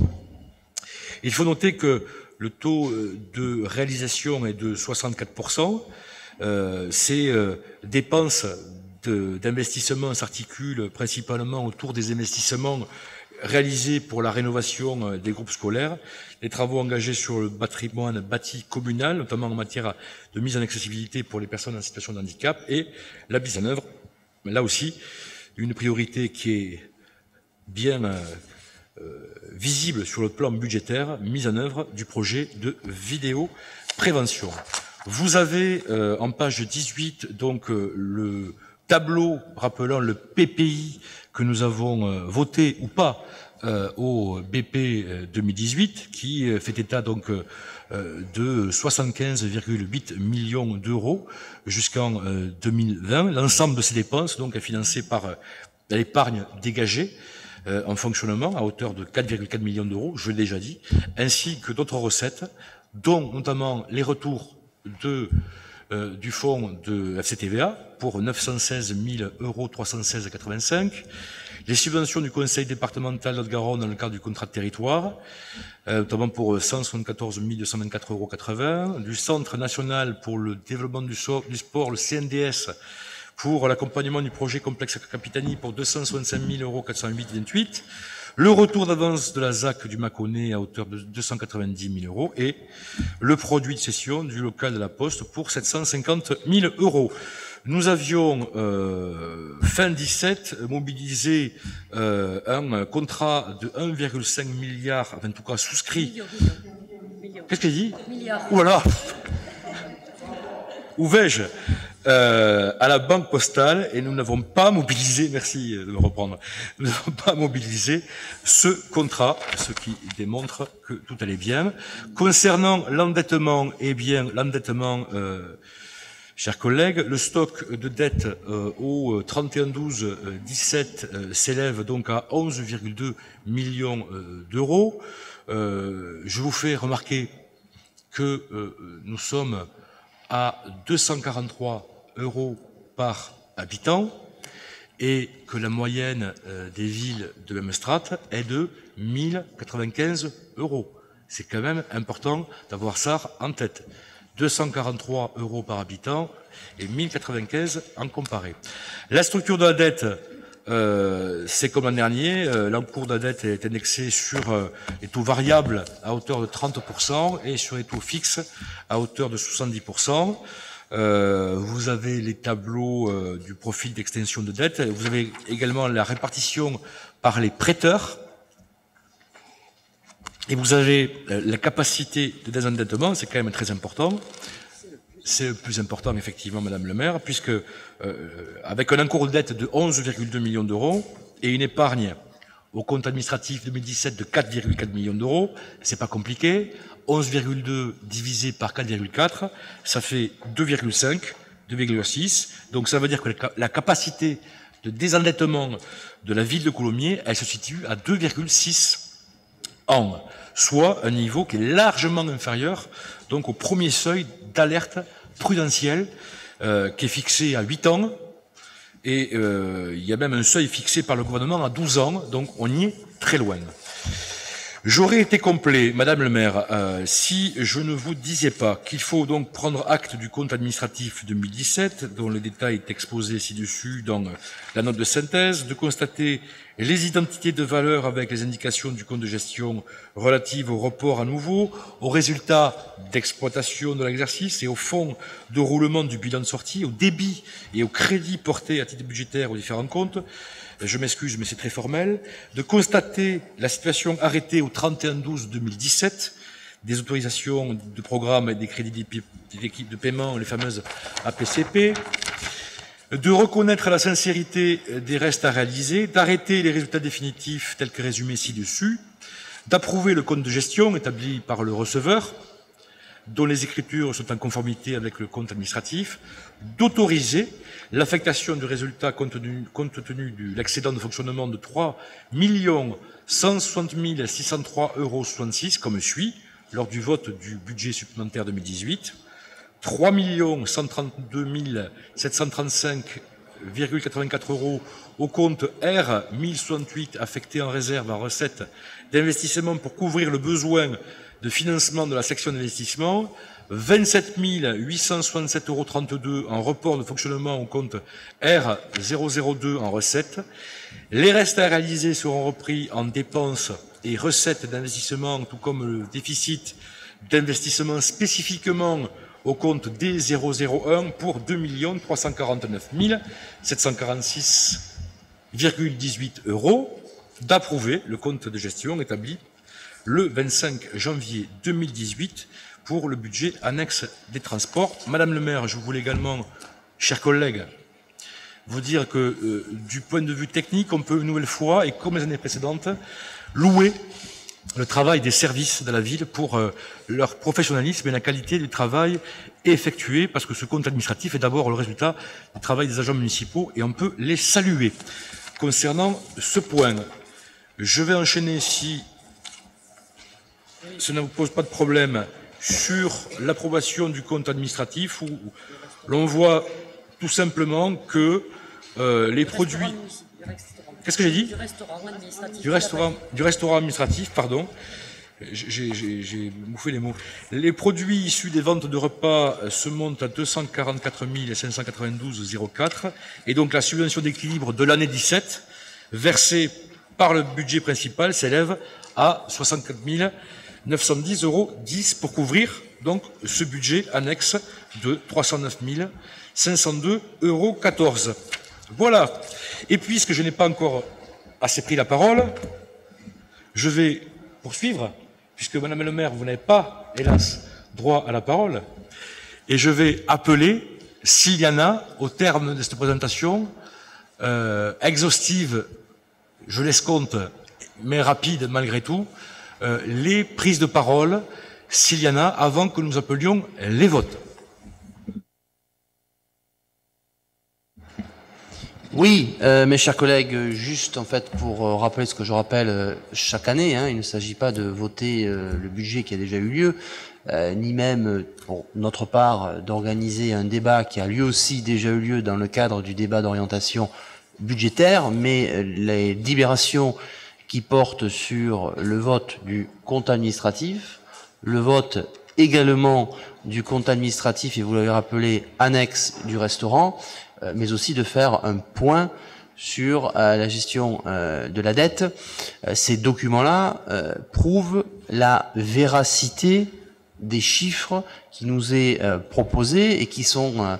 il faut noter que le taux de réalisation est de 64%. Ces dépenses d'investissement s'articulent principalement autour des investissements réalisés pour la rénovation des groupes scolaires, les travaux engagés sur le patrimoine bâti communal, notamment en matière de mise en accessibilité pour les personnes en situation de handicap, et la mise en œuvre, là aussi, une priorité qui est bien visible sur le plan budgétaire, mise en œuvre du projet de vidéo prévention. Vous avez en page 18 donc le tableau rappelant le PPI que nous avons voté ou pas au BP 2018, qui fait état donc de 75,8 millions d'euros jusqu'en 2020. L'ensemble de ces dépenses donc est financé par l'épargne dégagée en fonctionnement à hauteur de 4,4 millions d'euros, je l'ai déjà dit, ainsi que d'autres recettes, dont notamment les retours du fonds de FCTVA pour 916 316,85 €, les subventions du conseil départemental de Haute-Garonne dans le cadre du contrat de territoire, notamment pour 174 224,80 €, du Centre national pour le développement du sport, le CNDS, pour l'accompagnement du projet complexe Capitanie pour 265 408,28 €, le retour d'avance de la ZAC du Mâconnais à hauteur de 290 000 € et le produit de cession du local de la Poste pour 750 000 €. Nous avions, fin 17, mobilisé un contrat de 1,5 milliard, enfin, en tout cas souscrit. Qu'est-ce qu'il dit? Voilà. Où vais-je? À la Banque Postale, et nous n'avons pas mobilisé, merci de me reprendre, nous n'avons pas mobilisé ce contrat, ce qui démontre que tout allait bien. Concernant l'endettement, eh bien, l'endettement, chers collègues, le stock de dette au 31/12/17 s'élève donc à 11,2 millions d'euros. Je vous fais remarquer que nous sommes à 243 € par habitant et que la moyenne des villes de même strate est de 1095 €. C'est quand même important d'avoir ça en tête. 243 € par habitant et 1095 en comparé. La structure de la dette, c'est comme l'an dernier, l'encours de la dette est indexé sur les taux variables à hauteur de 30% et sur les taux fixes à hauteur de 70%. Vous avez les tableaux du profil d'extension de dette. Vous avez également la répartition par les prêteurs. Et vous avez la capacité de désendettement, c'est quand même très important. C'est le plus important, effectivement, Madame le maire, puisque avec un encours de dette de 11,2 millions d'euros et une épargne au compte administratif 2017 de 4,4 millions d'euros, c'est pas compliqué. 11,2 divisé par 4,4, ça fait 2,5, 2,6. Donc ça veut dire que la capacité de désendettement de la ville de Coulommiers, elle se situe à 2,6 ans, soit un niveau qui est largement inférieur donc au premier seuil d'alerte prudentielle qui est fixé à 8 ans et il y a même un seuil fixé par le gouvernement à 12 ans, donc on y est très loin. J'aurais été complet, Madame le maire, si je ne vous disais pas qu'il faut donc prendre acte du compte administratif 2017, dont le détail est exposé ci-dessus dans la note de synthèse, de constater les identités de valeur avec les indications du compte de gestion relatives au report à nouveau, aux résultats d'exploitation de l'exercice et au fonds de roulement du bilan de sortie, au débit et au crédit porté à titre budgétaire aux différents comptes. Je m'excuse, mais c'est très formel, de constater la situation arrêtée au 31/12/2017 des autorisations de programme et des crédits d'équipe de paiement, les fameuses APCP, de reconnaître la sincérité des restes à réaliser, d'arrêter les résultats définitifs tels que résumés ci-dessus, d'approuver le compte de gestion établi par le receveur, dont les écritures sont en conformité avec le compte administratif, d'autoriser l'affectation du résultat compte tenu de l'excédent de fonctionnement de 3 160 603,66 € comme suit, lors du vote du budget supplémentaire 2018, 3 132 735,84 € au compte R 1068 affecté en réserve en recette d'investissement pour couvrir le besoin de financement de la section d'investissement, 27 867,32 € en report de fonctionnement au compte R 002 en recette. Les restes à réaliser seront repris en dépenses et recettes d'investissement, tout comme le déficit d'investissement spécifiquement au compte D001 pour 2 349 746,18 €, d'approuver le compte de gestion établi le 25 janvier 2018 pour le budget annexe des transports. Madame le maire, je voulais également, chers collègues, vous dire que du point de vue technique, on peut une nouvelle fois, et comme les années précédentes, louer le travail des services de la ville pour leur professionnalisme et la qualité du travail effectué, parce que ce compte administratif est d'abord le résultat du travail des agents municipaux et on peut les saluer. Concernant ce point, je vais enchaîner, si ça ne vous pose pas de problème, sur l'approbation du compte administratif, où l'on voit tout simplement que les produits... Qu'est-ce que j'ai dit? Du restaurant administratif, pardon. J'ai bouffé les mots. Les produits issus des ventes de repas se montent à 244 592,04 et donc la subvention d'équilibre de l'année 17 versée par le budget principal s'élève à 64 910,10 € pour couvrir donc ce budget annexe de 309 502,14 €. Voilà. Et puisque je n'ai pas encore assez pris la parole, je vais poursuivre, puisque Madame le maire, vous n'avez pas, hélas, droit à la parole, et je vais appeler, s'il y en a, au terme de cette présentation, exhaustive, je l'escompte, mais rapide malgré tout, les prises de parole, s'il y en a, avant que nous appelions les votes. Oui, mes chers collègues, juste en fait pour rappeler ce que je rappelle chaque année, il ne s'agit pas de voter le budget qui a déjà eu lieu, ni même, pour notre part, d'organiser un débat qui a lui aussi déjà eu lieu dans le cadre du débat d'orientation budgétaire, mais les délibérations qui portent sur le vote du compte administratif, le vote également du compte administratif, et vous l'avez rappelé, annexe du restaurant, mais aussi de faire un point sur la gestion de la dette. Ces documents-là prouvent la véracité des chiffres qui nous est proposés et qui sont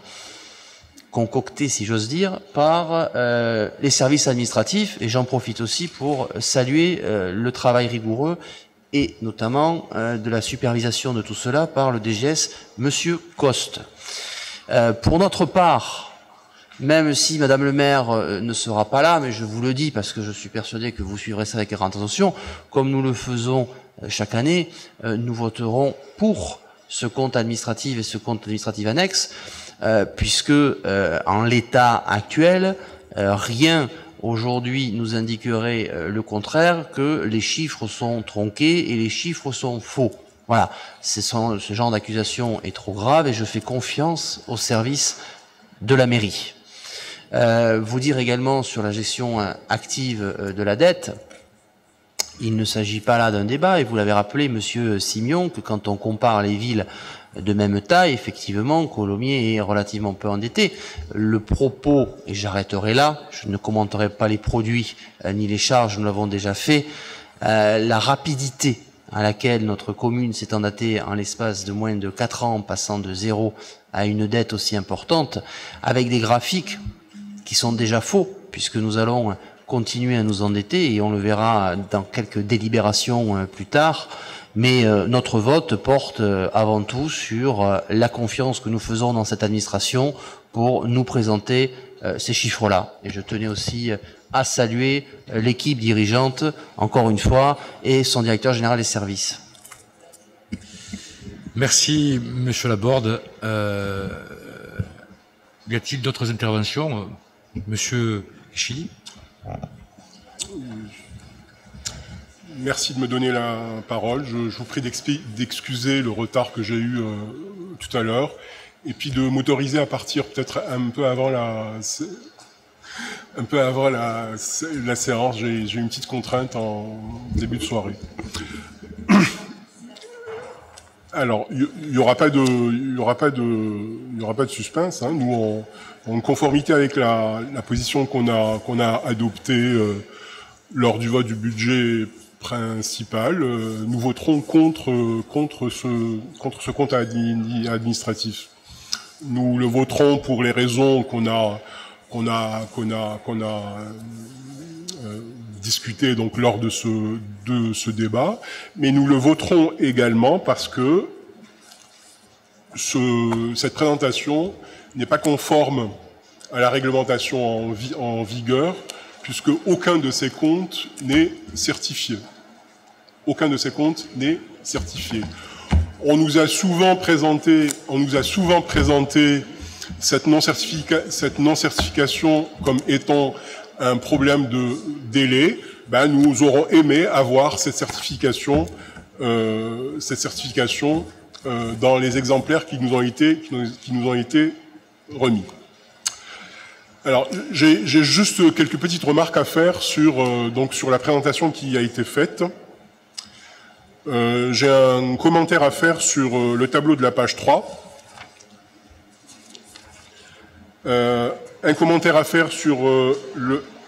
concoctés, si j'ose dire, par les services administratifs. Et j'en profite aussi pour saluer le travail rigoureux et notamment de la supervision de tout cela par le DGS, Monsieur Coste. Pour notre part, même si Madame le maire ne sera pas là, mais je vous le dis parce que je suis persuadé que vous suivrez ça avec grande attention, comme nous le faisons chaque année, nous voterons pour ce compte administratif et ce compte administratif annexe, puisque en l'état actuel, rien aujourd'hui nous indiquerait le contraire, que les chiffres sont tronqués et les chiffres sont faux. Voilà, ce genre d'accusation est trop grave et je fais confiance au service de la mairie. Vous dire également sur la gestion active de la dette, il ne s'agit pas là d'un débat, et vous l'avez rappelé, Monsieur Simion, que quand on compare les villes de même taille, effectivement, Colomiers est relativement peu endetté. Le propos, et j'arrêterai là, je ne commenterai pas les produits ni les charges, nous l'avons déjà fait, la rapidité à laquelle notre commune s'est endettée en l'espace de moins de 4 ans, passant de 0 à une dette aussi importante, avec des graphiques qui sont déjà faux, puisque nous allons continuer à nous endetter, et on le verra dans quelques délibérations plus tard, mais notre vote porte avant tout sur la confiance que nous faisons dans cette administration pour nous présenter ces chiffres-là. Et je tenais aussi à saluer l'équipe dirigeante, encore une fois, et son directeur général des services. Merci, Monsieur Laborde. Y a-t-il d'autres interventions? Monsieur Chili. Merci de me donner la parole. Je vous prie d'excuser le retard que j'ai eu tout à l'heure, et puis de m'autoriser à partir peut-être un peu avant la séance. J'ai une petite contrainte en début de soirée. Alors, il y aura pas de suspense. Nous, en conformité avec la position qu'on a adoptée lors du vote du budget principal, nous voterons contre ce compte administratif. Nous le voterons pour les raisons qu'on a discuté donc lors de ce débat, mais nous le voterons également parce que cette présentation n'est pas conforme à la réglementation en vigueur, puisque aucun de ces comptes n'est certifié. Aucun de ces comptes n'est certifié. On nous a souvent présenté cette non-certification comme étant un problème de délai. Ben, nous aurons aimé avoir cette certification dans les exemplaires qui nous ont été remis. Alors, j'ai juste quelques petites remarques à faire sur la présentation qui a été faite. J'ai un commentaire à faire sur le tableau de la page 3. Un commentaire à faire sur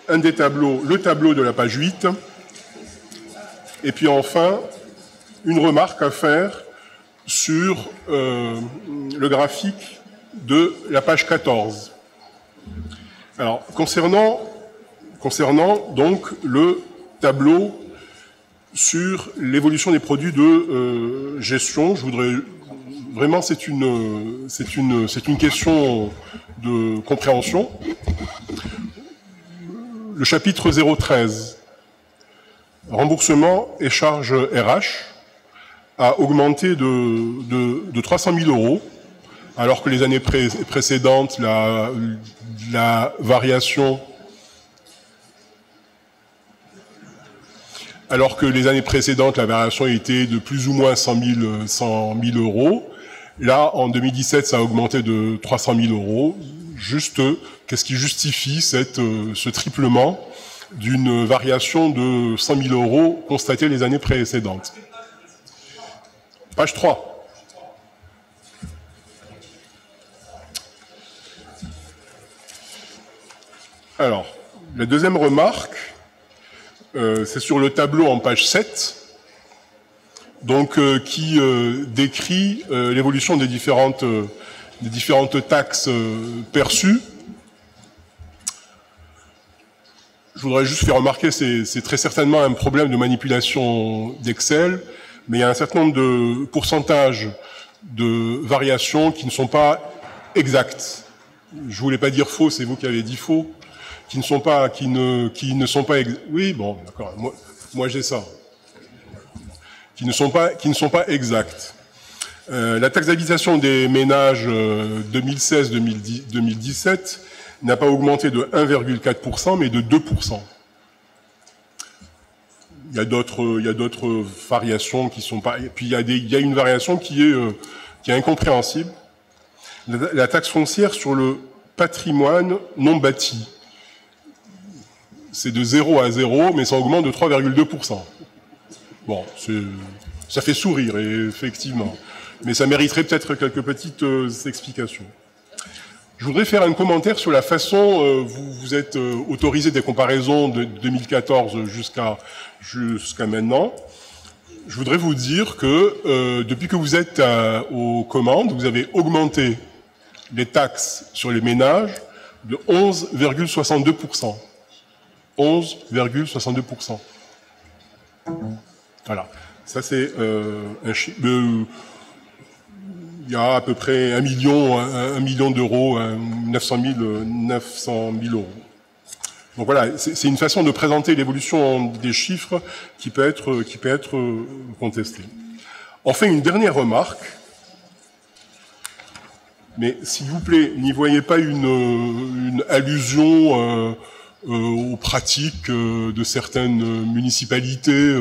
un des tableaux, le tableau de la page 8. Et puis enfin, une remarque à faire sur le graphique de la page 14. Alors, concernant donc le tableau sur l'évolution des produits de gestion, je voudrais vraiment, c'est une question de compréhension. Le chapitre 013, remboursement et charges RH, a augmenté de 300 000 euros, alors que les années précédentes, la variation, était de plus ou moins 100 000 euros. Là, en 2017, ça a augmenté de 300 000 euros. Juste, qu'est-ce qui justifie ce triplement d'une variation de 100 000 euros constatée les années précédentes? Page 3. Alors, la deuxième remarque, c'est sur le tableau en page 7, donc qui décrit l'évolution des différentes taxes perçues. Je voudrais juste faire remarquer, c'est très certainement un problème de manipulation d'Excel, mais il y a un certain nombre de pourcentages de variations qui ne sont pas exactes. Je voulais pas dire faux, c'est vous qui avez dit faux. Qui ne sont pas oui, bon, d'accord, moi j'ai ça. Qui ne sont pas exactes. La taxe d'habitation des ménages 2016-2017 n'a pas augmenté de 1,4%, mais de 2%. Il y a d'autres variations qui sont pas, et puis il y a une variation qui est incompréhensible. La taxe foncière sur le patrimoine non bâti. C'est de 0 à 0, mais ça augmente de 3,2%. Bon, ça fait sourire, effectivement. Mais ça mériterait peut-être quelques petites explications. Je voudrais faire un commentaire sur la façon, vous êtes autorisé des comparaisons de 2014 jusqu'à maintenant. Je voudrais vous dire que depuis que vous êtes aux commandes, vous avez augmenté les taxes sur les ménages de 11,62%. 11,62%. Voilà. Ça, c'est un chiffre. Il y a à peu près 1 million d'euros, 900 000 euros. Donc voilà, c'est une façon de présenter l'évolution des chiffres qui peut être contestée. Enfin, une dernière remarque. Mais s'il vous plaît, n'y voyez pas une allusion aux pratiques de certaines municipalités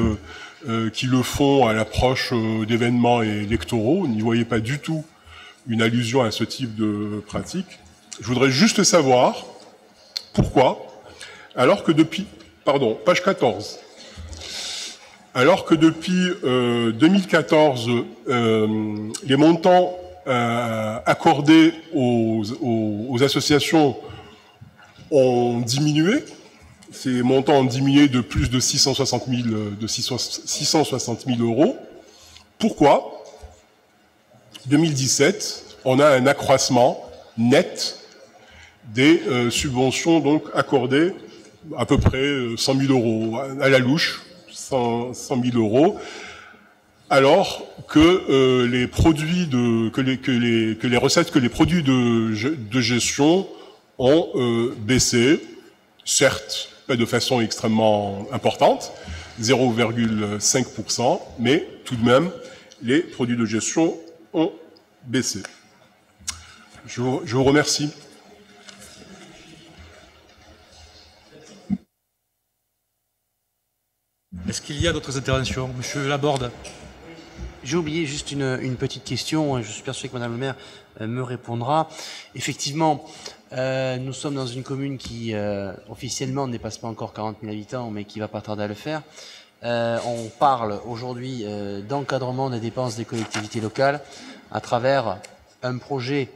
qui le font à l'approche d'événements électoraux. N'y voyez pas du tout une allusion à ce type de pratique. Je voudrais juste savoir pourquoi, alors que depuis... Pardon, page 14. Alors que depuis 2014, les montants accordés aux associations ont diminué. Ces montants ont diminué de plus de 660 000 euros. Pourquoi 2017, on a un accroissement net des subventions donc accordées, à peu près 100 000 euros, à la louche, 100 000 euros. alors que les produits que les recettes, que les produits de gestion ont baissé, certes pas de façon extrêmement importante, 0,5%, mais tout de même les produits de gestion ont baissé. Je vous remercie. Est-ce qu'il y a d'autres interventions? Monsieur Laborde. J'ai oublié juste une petite question, je suis persuadé que Madame le maire me répondra. Effectivement, nous sommes dans une commune qui officiellement ne dépasse pas encore 40 000 habitants, mais qui va pas tarder à le faire. On parle aujourd'hui d'encadrement des dépenses des collectivités locales à travers un projet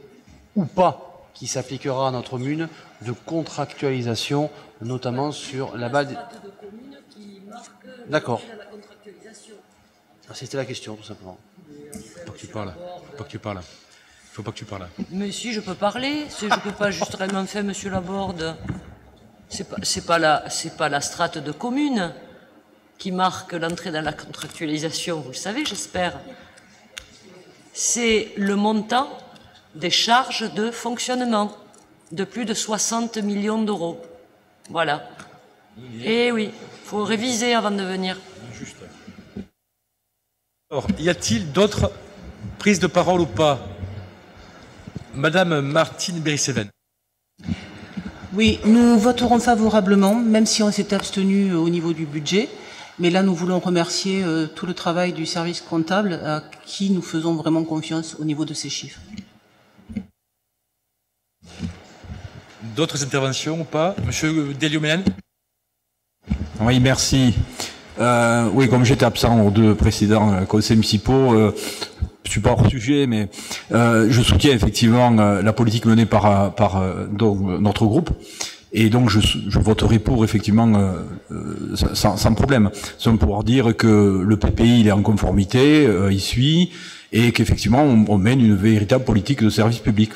ou pas qui s'appliquera à notre commune de contractualisation, notamment sur la base... D'accord. C'était la question, tout simplement. Faut pas que tu parles. Faut pas que tu parles. Faut pas que tu parles. Mais si, je peux parler. Je peux pas juste vraiment faire, monsieur Laborde. C'est pas la strate de commune qui marque l'entrée dans la contractualisation, vous le savez, j'espère. C'est le montant des charges de fonctionnement de plus de 60 millions d'euros. Voilà. Et oui, faut réviser avant de venir. Juste. Alors, y a-t-il d'autres prises de parole ou pas? Madame Martine Berry-Seven. Oui, nous voterons favorablement, même si on s'est abstenu au niveau du budget. Mais là, nous voulons remercier tout le travail du service comptable à qui nous faisons vraiment confiance au niveau de ces chiffres. D'autres interventions ou pas? Monsieur Delioménen. Oui, merci. Oui, comme j'étais absent aux deux précédents conseils municipaux, je suis pas hors sujet, mais je soutiens effectivement la politique menée par donc, notre groupe, et donc je voterai pour effectivement sans problème, sans pouvoir dire que le PPI il est en conformité, il suit, et qu'effectivement on mène une véritable politique de service public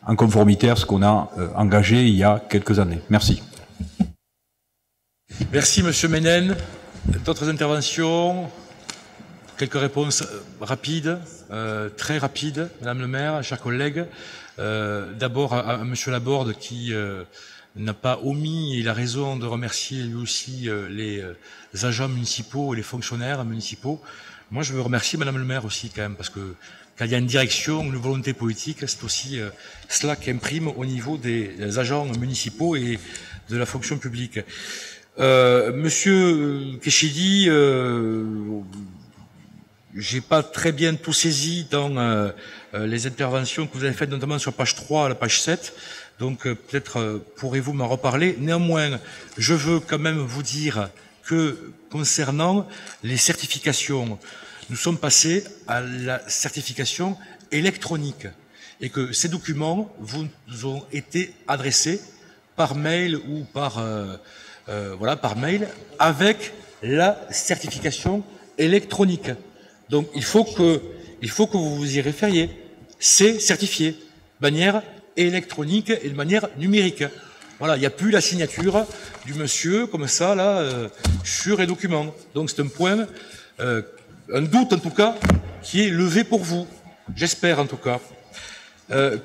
en conformité à ce qu'on a engagé il y a quelques années. Merci. Merci Monsieur Ménen. D'autres interventions? Quelques réponses rapides, très rapides, Madame le maire, chers collègues. D'abord à Monsieur Laborde qui n'a pas omis, et il a raison de remercier lui aussi les agents municipaux et les fonctionnaires municipaux. Moi je veux remercier Madame le maire aussi quand même, parce que quand il y a une direction, une volonté politique, c'est aussi cela qui imprime au niveau des agents municipaux et de la fonction publique. Monsieur Keshidi, j'ai pas très bien tout saisi dans les interventions que vous avez faites, notamment sur page 3 à la page 7. Donc peut-être pourrez-vous m'en reparler. Néanmoins, je veux quand même vous dire que concernant les certifications, nous sommes passés à la certification électronique et que ces documents vous ont été adressés par mail ou par par mail avec la certification électronique. Donc il faut que vous vous y référiez. C'est certifié de manière électronique et de manière numérique. Voilà, il n'y a plus la signature du monsieur comme ça là sur les documents. Donc c'est un point, un doute en tout cas qui est levé pour vous. J'espère en tout cas.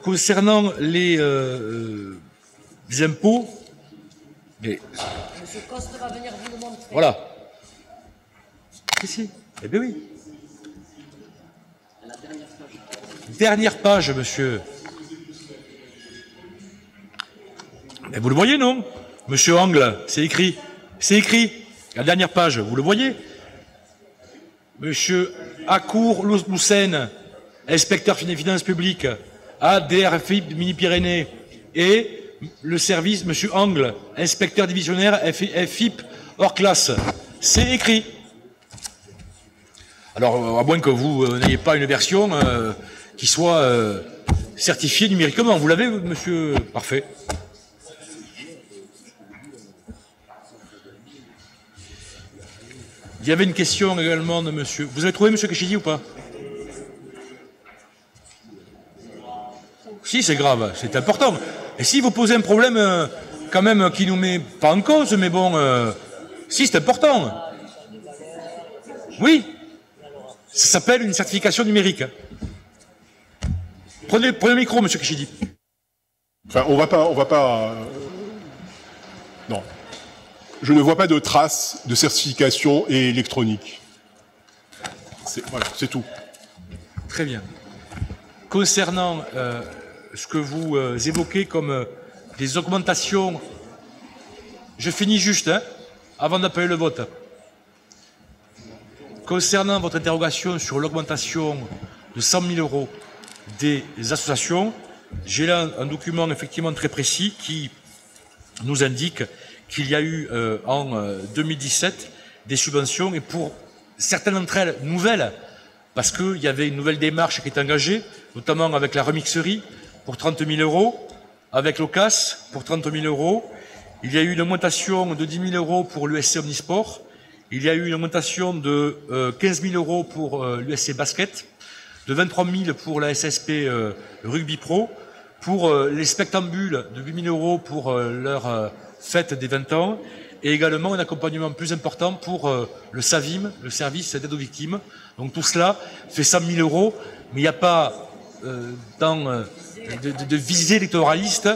Concernant les impôts. Monsieur Coste va venir vous le montrer. Voilà. Si. Eh bien oui. Dernière page, monsieur. Mais vous le voyez, non? Monsieur Angle, c'est écrit. C'est écrit. La dernière page, vous le voyez? Monsieur Akour-Loussen, inspecteur des finances publiques, ADRFIP Mini-Pyrénées, et le service, monsieur Angle, inspecteur divisionnaire FIP hors classe. C'est écrit. Alors, à moins que vous n'ayez pas une version qui soit certifiée numériquement. Vous l'avez, monsieur? Parfait. Il y avait une question également de monsieur... Vous avez trouvé monsieur Keshidi ou pas? Si, c'est grave, c'est important. Et si vous posez un problème quand même qui nous met pas en cause, mais bon, si, c'est important. Oui, Ça s'appelle une certification numérique. Prenez le micro, monsieur Kishidi. Enfin, on va pas. Non. Je ne vois pas de traces de certification électronique. Voilà, c'est tout. Très bien. Concernant ce que vous évoquez comme des augmentations, je finis juste, hein, avant d'appeler le vote. Concernant votre interrogation sur l'augmentation de 100 000 € des associations, j'ai là un document effectivement très précis qui nous indique qu'il y a eu en 2017 des subventions, et pour certaines d'entre elles nouvelles, parce qu'il y avait une nouvelle démarche qui est engagée, notamment avec la remixerie pour 30 000 €, avec l'OCAS pour 30 000 €. Il y a eu une augmentation de 10 000 € pour l'USC Omnisport. Il y a eu une augmentation de 15 000 € pour l'USC Basket, de 23 000 pour la SSP Rugby Pro, pour les spectambules de 8 000 € pour leur fête des 20 ans, et également un accompagnement plus important pour le SAVIM, le service d'aide aux victimes. Donc tout cela fait 100 000 €, mais il n'y a pas de visée électoraliste,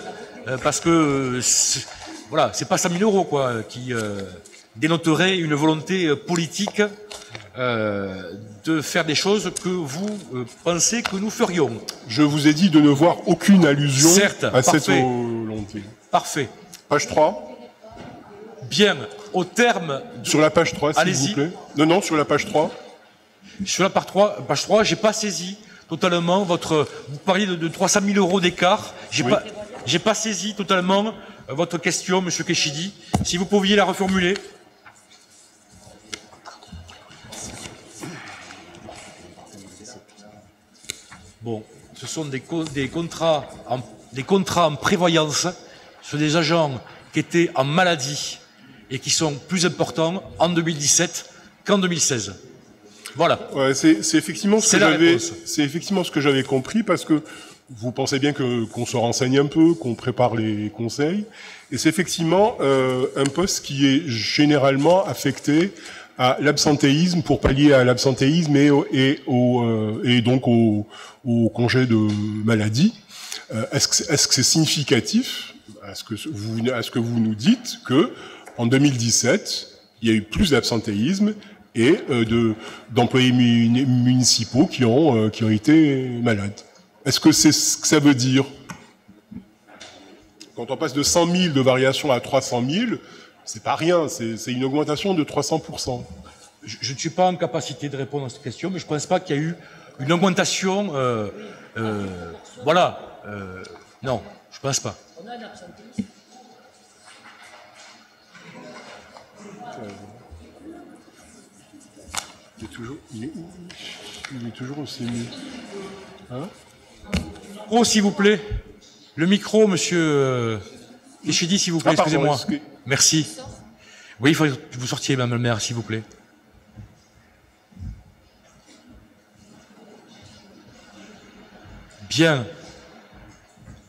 parce que voilà, c'est pas 100 000 € quoi, qui dénoterait une volonté politique de faire des choses que vous pensez que nous ferions. Je vous ai dit de ne voir aucune allusion à cette volonté. Parfait. Page 3. Bien, au terme... Sur la page 3, s'il vous plaît. Non, sur la page 3. Sur la page 3, j'ai pas saisi totalement votre... Vous parliez de 300 000 € d'écart. J'ai pas saisi totalement votre question, monsieur Keshidi. Si vous pouviez la reformuler. Bon, ce sont des contrats en prévoyance sur des agents qui étaient en maladie et qui sont plus importants en 2017 qu'en 2016. Voilà. Ouais, c'est effectivement ce que j'avais compris, parce que vous pensez bien qu'on se renseigne un peu, qu'on prépare les conseils, et c'est effectivement un poste qui est généralement affecté à l'absentéisme, pour pallier à l'absentéisme et donc au congé de maladie. Est-ce que c'est significatif à ce que vous nous dites que en 2017 il y a eu plus d'absentéisme et d'employés municipaux qui ont été malades? Est-ce que c'est ce que ça veut dire? Quand on passe de 100 000 de variation à 300 000, c'est pas rien, c'est une augmentation de 300%. Je ne suis pas en capacité de répondre à cette question, mais je ne pense pas qu'il y a eu une augmentation. Voilà. Non, je ne pense pas. On a un absentéisme. Il est toujours aussi mieux. Hein? Oh, s'il vous plaît. Le micro, monsieur Keshidi, s'il vous plaît, excusez-moi. Merci. Oui, il faut que vous sortiez, madame le maire, s'il vous plaît. Bien.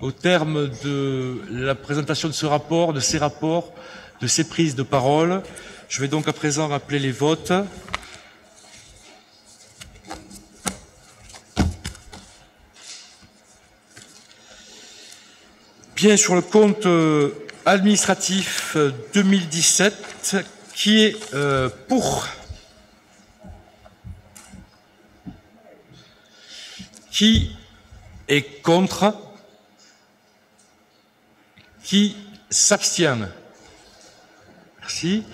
Au terme de la présentation de ce rapport, de ces rapports, de ces prises de parole, je vais donc à présent rappeler les votes. Bien, sur le compte administratif 2017, qui est pour? Qui est contre? Qui s'abstient? Merci.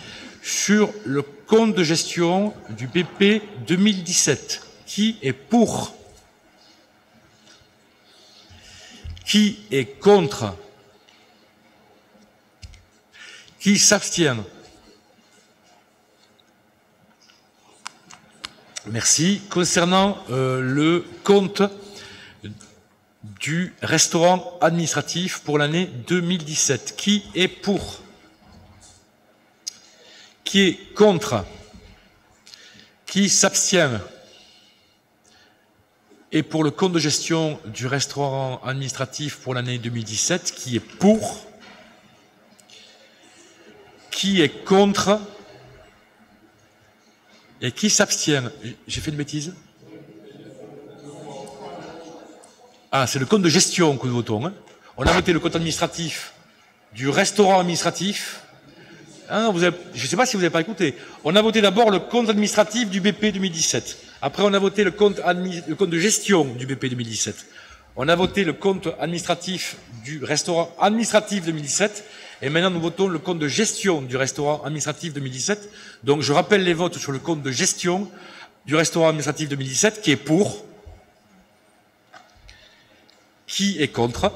Sur le compte de gestion du BP 2017, qui est pour? Qui est contre? Qui s'abstient? Merci. Concernant le compte du restaurant administratif pour l'année 2017, qui est pour? Qui est contre? Qui s'abstient? Et pour le compte de gestion du restaurant administratif pour l'année 2017, qui est pour? Qui est contre? Et qui s'abstient? J'ai fait une bêtise? Ah, c'est le compte de gestion que nous votons. Hein. On a voté le compte administratif du restaurant administratif. Ah, je ne sais pas si vous n'avez pas écouté. On a voté d'abord le compte administratif du BP 2017. Après, on a voté le compte de gestion du BP 2017. On a voté le compte administratif du restaurant administratif 2017. Et maintenant, nous votons le compte de gestion du restaurant administratif 2017. Donc, je rappelle les votes sur le compte de gestion du restaurant administratif 2017, qui est pour, qui est contre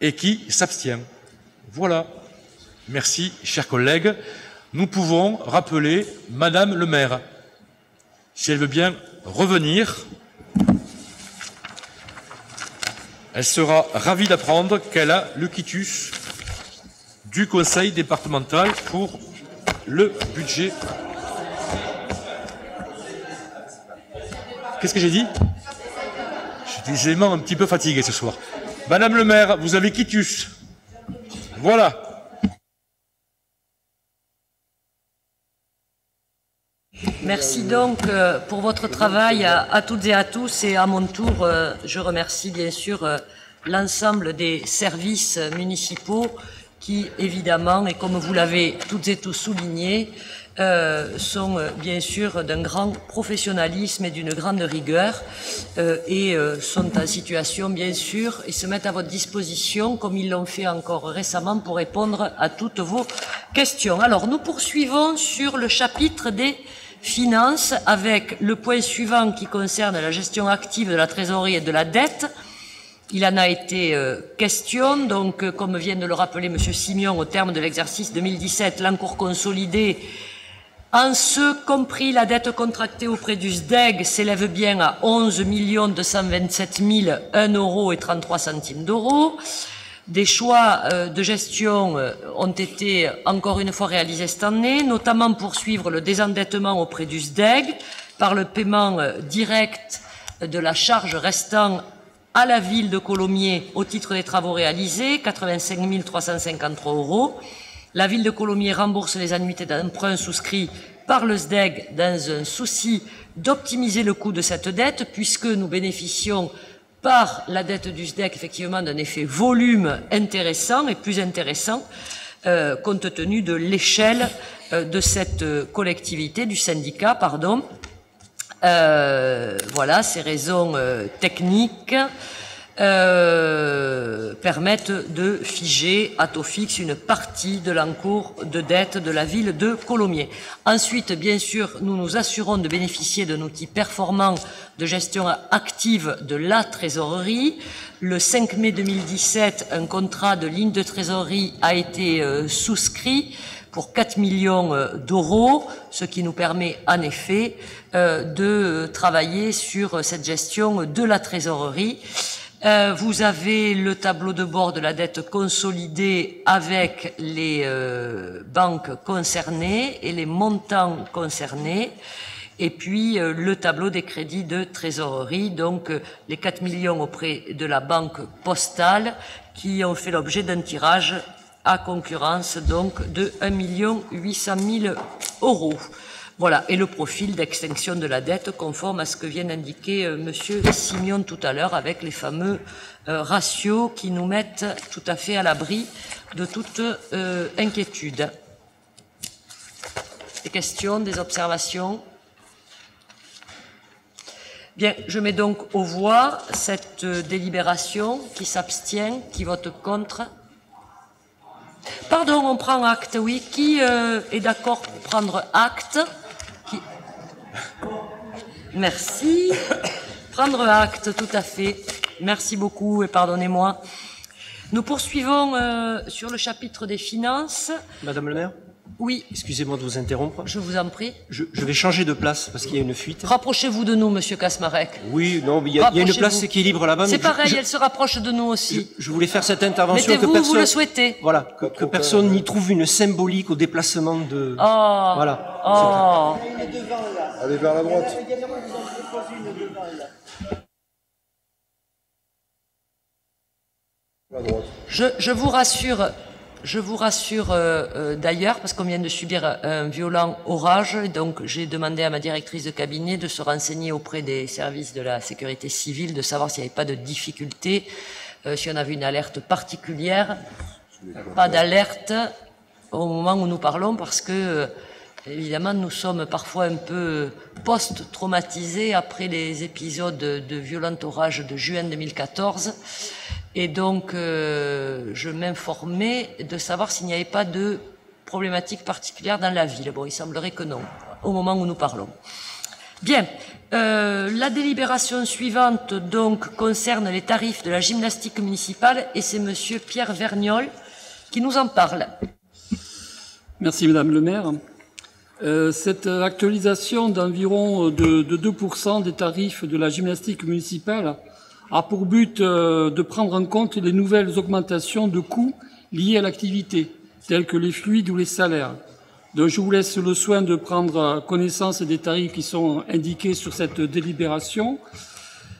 et qui s'abstient. Voilà. Merci, chers collègues. Nous pouvons rappeler Madame le maire, si elle veut bien revenir. Elle sera ravie d'apprendre qu'elle a le quitus du conseil départemental pour le budget. Qu'est-ce que j'ai dit? Je suis décidément un petit peu fatigué ce soir. Madame le maire, vous avez quitus. Voilà. Merci donc pour votre travail à toutes et à tous, et à mon tour, je remercie bien sûr l'ensemble des services municipaux qui, évidemment, et comme vous l'avez toutes et tous souligné, sont bien sûr d'un grand professionnalisme et d'une grande rigueur et sont en situation, bien sûr, et se mettent à votre disposition, comme ils l'ont fait encore récemment, pour répondre à toutes vos questions. Alors, nous poursuivons sur le chapitre des finances avec le point suivant qui concerne la gestion active de la trésorerie et de la dette. Il en a été question, donc comme vient de le rappeler M. Simion, au terme de l'exercice 2017, l'encours consolidé, en ce compris la dette contractée auprès du SDEG, s'élève bien à 11 227 001,33 €. Des choix de gestion ont été encore une fois réalisés cette année, notamment poursuivre le désendettement auprès du SDEG par le paiement direct de la charge restant à la ville de Colomiers au titre des travaux réalisés, 85 353 €. La ville de Colomiers rembourse les annuités d'emprunt souscrits par le SDEG dans un souci d'optimiser le coût de cette dette, puisque nous bénéficions par la dette du SDEC, effectivement, d'un effet volume intéressant et plus intéressant, compte tenu de l'échelle de cette collectivité, du syndicat, pardon. Voilà, ces raisons techniques permettent de figer à taux fixe une partie de l'encours de dette de la ville de Colomiers. Ensuite, bien sûr, nous nous assurons de bénéficier d'un outil performant de gestion active de la trésorerie. Le 5 mai 2017, un contrat de ligne de trésorerie a été souscrit pour 4 millions d'euros, ce qui nous permet en effet de travailler sur cette gestion de la trésorerie. Vous avez le tableau de bord de la dette consolidée avec les banques concernées et les montants concernés, et puis le tableau des crédits de trésorerie, donc les 4 millions auprès de la banque postale qui ont fait l'objet d'un tirage à concurrence donc de 1 800 000 €. Voilà, et le profil d'extinction de la dette conforme à ce que vient d'indiquer Monsieur Simion tout à l'heure, avec les fameux ratios qui nous mettent tout à fait à l'abri de toute inquiétude. Des questions, des observations? Bien, je mets donc aux voix cette délibération. Qui s'abstient? Qui vote contre? Pardon, on prend acte, oui. Qui est d'accord pour prendre acte? Merci. Prendre acte, tout à fait. Merci beaucoup et pardonnez-moi. Nous poursuivons sur le chapitre des finances. Madame le maire? Oui. Excusez-moi de vous interrompre. Je vous en prie. Je vais changer de place parce qu'il y a une fuite. Rapprochez-vous de nous, Monsieur Kasmarek. Oui, non, mais il y a une place qui est libre là-bas. C'est pareil, elle se rapproche de nous aussi. Je voulais faire cette intervention mettez-vous, que personne... vous le souhaitez. Voilà, que personne n'y trouve une symbolique au déplacement de... Oh. Voilà. Oh. Allez vers la droite. Je vous rassure, je vous rassure d'ailleurs, parce qu'on vient de subir un violent orage, et donc j'ai demandé à ma directrice de cabinet de se renseigner auprès des services de la sécurité civile, de savoir s'il n'y avait pas de difficulté, si on avait une alerte particulière. Pas d'alerte au moment où nous parlons, parce que évidemment nous sommes parfois un peu post-traumatisés après les épisodes de violent orage de juin 2014. Et donc, je m'informais de savoir s'il n'y avait pas de problématique particulière dans la ville. Bon, il semblerait que non, au moment où nous parlons. Bien, la délibération suivante, donc, concerne les tarifs de la gymnastique municipale, et c'est monsieur Pierre Vergnol qui nous en parle. Merci, Madame le maire. Cette actualisation d'environ de 2% des tarifs de la gymnastique municipale a pour but de prendre en compte les nouvelles augmentations de coûts liés à l'activité, telles que les fluides ou les salaires. Donc je vous laisse le soin de prendre connaissance des tarifs qui sont indiqués sur cette délibération.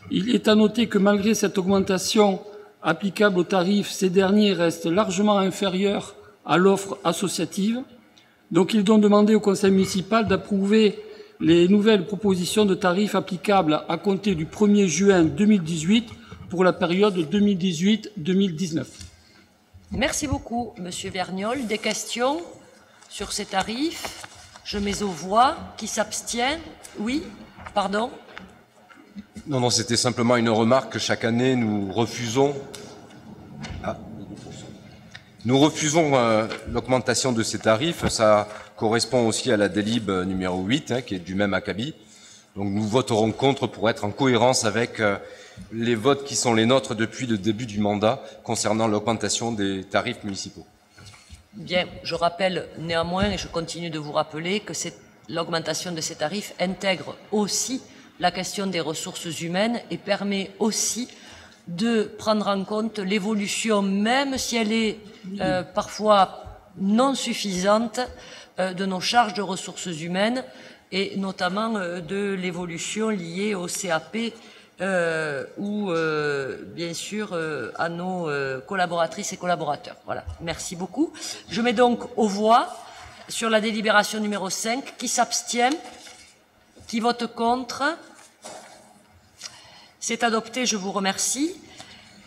Il est à noter que malgré cette augmentation applicable aux tarifs, ces derniers restent largement inférieurs à l'offre associative. Donc ils ont demandé au conseil municipal d'approuver les nouvelles propositions de tarifs applicables à compter du 1er juin 2018 pour la période 2018-2019. Merci beaucoup, monsieur Vergnol. Des questions sur ces tarifs? Je mets aux voix. Qui s'abstient? Oui, pardon. Non, c'était simplement une remarque que chaque année nous refusons. Nous refusons l'augmentation de ces tarifs. Ça correspond aussi à la délib numéro 8, qui est du même acabit. Donc nous voterons contre pour être en cohérence avec les votes qui sont les nôtres depuis le début du mandat concernant l'augmentation des tarifs municipaux. Bien, je rappelle néanmoins, et je continue de vous rappeler, que l'augmentation de ces tarifs intègre aussi la question des ressources humaines et permet aussi de prendre en compte l'évolution, même si elle est parfois non suffisante, de nos charges de ressources humaines et notamment de l'évolution liée au CAP ou bien sûr à nos collaboratrices et collaborateurs. Voilà, merci beaucoup. Je mets donc aux voix sur la délibération numéro 5. Qui s'abstient? Qui vote contre? C'est adopté, je vous remercie.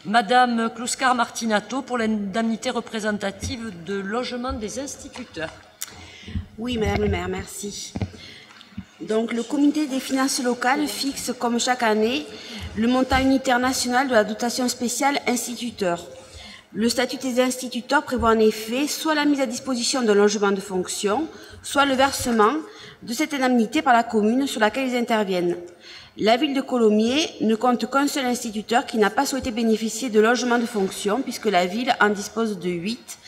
Madame Kluskar-Martinato pour l'indemnité représentative de logement des instituteurs. Oui, Madame le maire, merci. Donc, le comité des finances locales fixe, comme chaque année, le montant unitaire national de la dotation spéciale instituteur. Le statut des instituteurs prévoit en effet soit la mise à disposition d'un logement de fonction, soit le versement de cette indemnité par la commune sur laquelle ils interviennent. La ville de Colomiers ne compte qu'un seul instituteur qui n'a pas souhaité bénéficier de logement de fonction, puisque la ville en dispose de 8.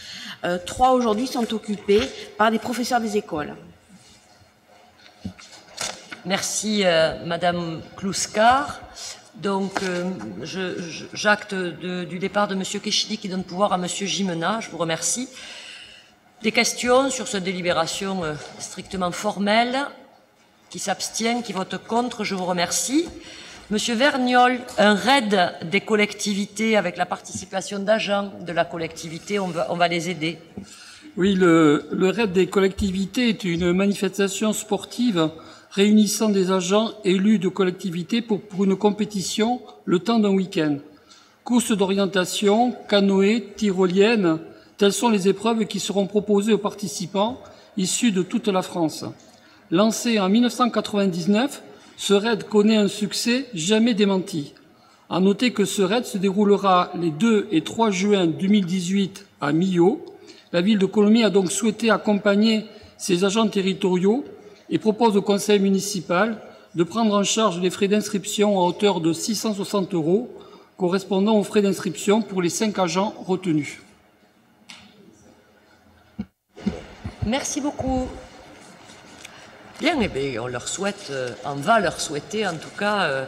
3 aujourd'hui sont occupés par des professeurs des écoles. Merci Madame Kluskar. Donc j'acte du départ de Monsieur Kéchidi qui donne pouvoir à Monsieur Gimena. Je vous remercie. Des questions sur cette délibération strictement formelle? Qui s'abstient, qui vote contre? Je vous remercie. Monsieur Vergnol, un raid des collectivités avec la participation d'agents de la collectivité, on va les aider. Oui, le raid des collectivités est une manifestation sportive réunissant des agents élus de collectivités pour une compétition le temps d'un week-end. Courses d'orientation, canoë, tyrolienne, telles sont les épreuves qui seront proposées aux participants issus de toute la France. Lancé en 1999, ce raid connaît un succès jamais démenti. À noter que ce raid se déroulera les 2 et 3 juin 2018 à Millau. La ville de Colomiers a donc souhaité accompagner ses agents territoriaux et propose au conseil municipal de prendre en charge les frais d'inscription à hauteur de 660 €, correspondant aux frais d'inscription pour les 5 agents retenus. Merci beaucoup. Bien, eh bien, on va leur souhaiter en tout cas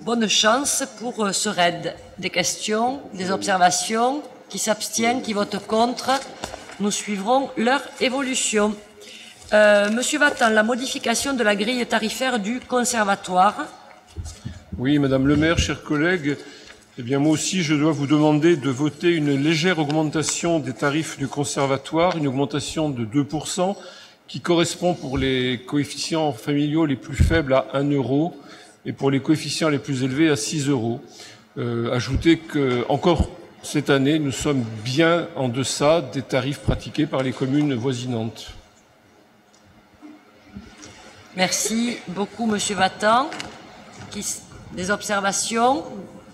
bonne chance pour ce raid. Des questions, des observations? Qui s'abstiennent, qui votent contre? Nous suivrons leur évolution. Monsieur Vattan, la modification de la grille tarifaire du conservatoire. Oui, Madame le maire, chers collègues, Eh bien, moi aussi, je dois vous demander de voter une légère augmentation des tarifs du conservatoire, une augmentation de 2%, qui correspond pour les coefficients familiaux les plus faibles à 1 euro et pour les coefficients les plus élevés à 6 euros. Ajoutez que, encore cette année, nous sommes bien en deçà des tarifs pratiqués par les communes voisinantes. Merci beaucoup, Monsieur Vattan. Des observations?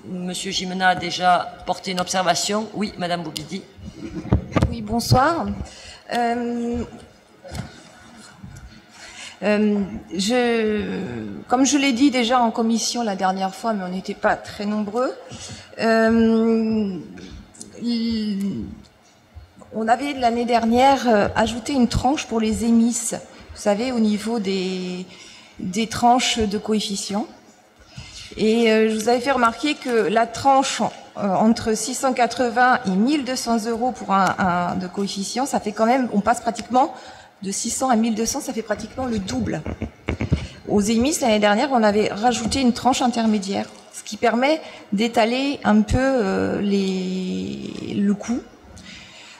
Monsieur Gimena a déjà porté une observation. Oui, Madame Boubidi. Oui, bonsoir. Comme je l'ai dit déjà en commission la dernière fois, mais on n'était pas très nombreux, on avait l'année dernière ajouté une tranche pour les émises, vous savez, au niveau des tranches de coefficients. Et je vous avais fait remarquer que la tranche entre 680 et 1200 euros pour un de coefficient, ça fait quand même, on passe pratiquement de 600 à 1200, ça fait pratiquement le double. Aux émises, l'année dernière, on avait rajouté une tranche intermédiaire, ce qui permet d'étaler un peu le coût.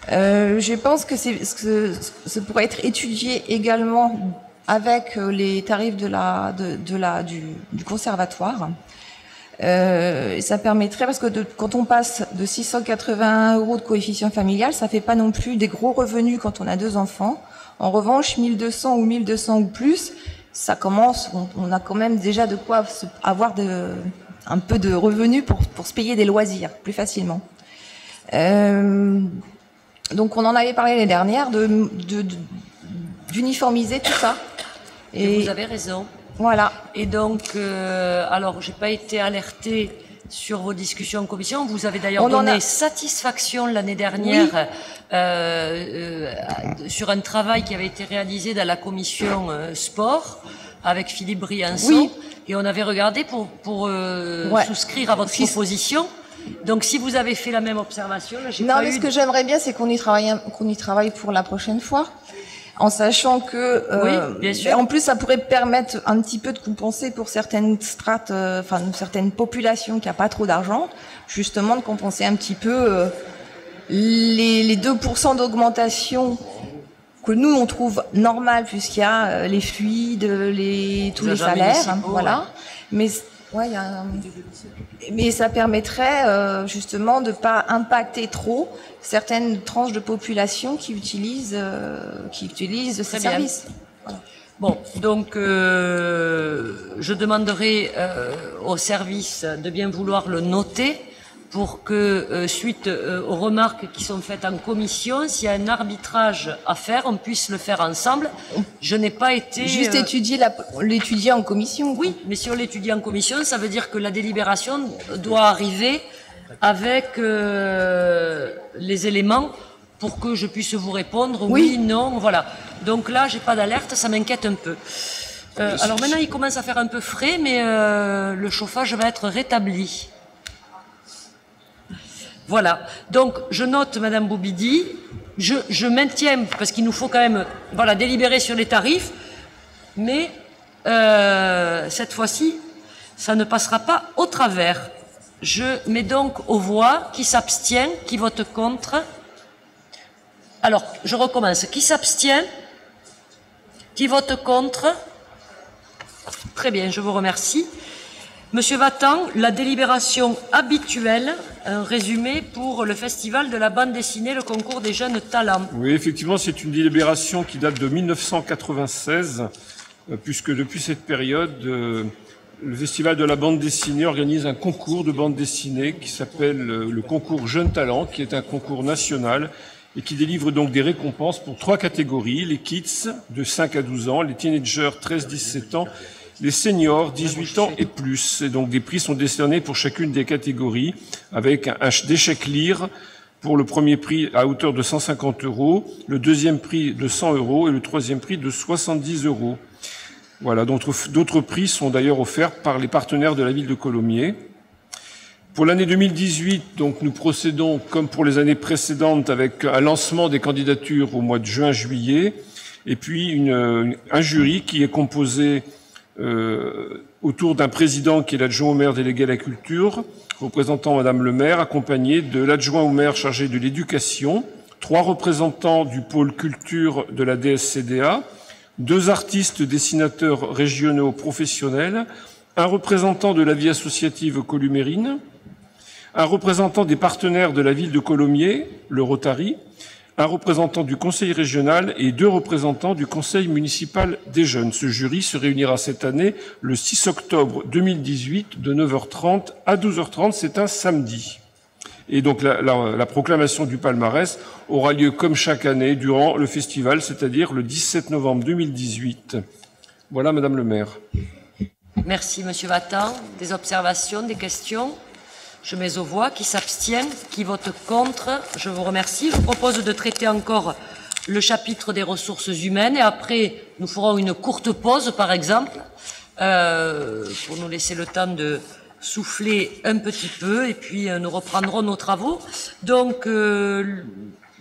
Je pense que ça pourrait être étudié également avec les tarifs du conservatoire. Ça permettrait, parce que quand on passe de 681 euros de coefficient familial, ça fait pas non plus des gros revenus quand on a 2 enfants. En revanche, 1200 ou 1200 ou plus, ça commence, on a quand même déjà de quoi avoir un peu de revenus pour se payer des loisirs plus facilement. Donc on en avait parlé l'année dernière d'uniformiser tout ça. Et vous avez raison. Voilà. Et donc, alors j'ai pas été alertée sur vos discussions en commission. Vous avez d'ailleurs donné satisfaction l'année dernière sur un travail qui avait été réalisé dans la commission sport avec Philippe Briançon. Oui. Et on avait regardé pour souscrire à votre proposition. Donc, si vous avez fait la même observation, là, j'ai pas eu... Non, mais ce que j'aimerais bien, c'est qu'on y travaille pour la prochaine fois, en sachant que, oui, bien sûr. En plus, ça pourrait permettre un petit peu de compenser pour certaines strates, certaines populations qui n'ont pas trop d'argent, justement de compenser un petit peu les 2% d'augmentation que nous on trouve normal puisqu'il y a les fluides, tous les salaires, hein, voilà. Mais mais ça permettrait justement de pas impacter trop certaines tranches de population qui utilisent ces services. Voilà. Bon, donc je demanderai au service de bien vouloir le noter pour que, suite aux remarques qui sont faites en commission, s'il y a un arbitrage à faire, on puisse le faire ensemble. Je n'ai pas été... Juste l'étudier en commission. Oui, mais si on l'étudie en commission, ça veut dire que la délibération doit arriver avec les éléments pour que je puisse vous répondre oui, non, voilà. Donc là, j'ai pas d'alerte, ça m'inquiète un peu. Alors maintenant, il commence à faire un peu frais, mais le chauffage va être rétabli. Voilà. Donc, je note, Madame Boubidi, je maintiens, parce qu'il nous faut quand même, voilà, délibérer sur les tarifs, mais cette fois-ci, ça ne passera pas au travers. Je mets donc aux voix qui s'abstient, qui vote contre. Alors, je recommence. Qui s'abstient? Qui vote contre? Très bien, je vous remercie. Monsieur Vattan, la délibération habituelle, un résumé pour le festival de la bande dessinée, le concours des jeunes talents. Oui, effectivement, c'est une délibération qui date de 1996, puisque depuis cette période, le festival de la bande dessinée organise un concours de bande dessinée qui s'appelle le concours Jeunes Talents, qui est un concours national et qui délivre donc des récompenses pour 3 catégories, les kids de 5 à 12 ans, les teenagers 13-17 ans, les seniors, 18 ans et plus. Et donc des prix sont décernés pour chacune des catégories, avec des chèques lire pour le premier prix à hauteur de 150 €, le deuxième prix de 100 € et le troisième prix de 70 €. Voilà, d'autres prix sont d'ailleurs offerts par les partenaires de la ville de Colomiers. Pour l'année 2018, donc, nous procédons, comme pour les années précédentes, avec un lancement des candidatures au mois de juin-juillet, et puis un jury qui est composé autour d'un président qui est l'adjoint au maire délégué à la culture, représentant Madame le maire, accompagné de l'adjoint au maire chargé de l'éducation, 3 représentants du pôle culture de la DSCDA, 2 artistes dessinateurs régionaux professionnels, un représentant de la vie associative Columérine, un représentant des partenaires de la ville de Colomiers, le Rotary, un représentant du conseil régional et 2 représentants du conseil municipal des jeunes. Ce jury se réunira cette année le 6 octobre 2018 de 9h30 à 12h30. C'est un samedi. Et donc la proclamation du palmarès aura lieu comme chaque année durant le festival, c'est-à-dire le 17 novembre 2018. Voilà, Madame le maire. Merci, Monsieur Vattin. Des observations, des questions? Je mets aux voix. Qui s'abstiennent? Qui vote contre? Je vous remercie. Je vous propose de traiter encore le chapitre des ressources humaines et après, nous ferons une courte pause, par exemple, pour nous laisser le temps de souffler un petit peu et puis nous reprendrons nos travaux. Donc,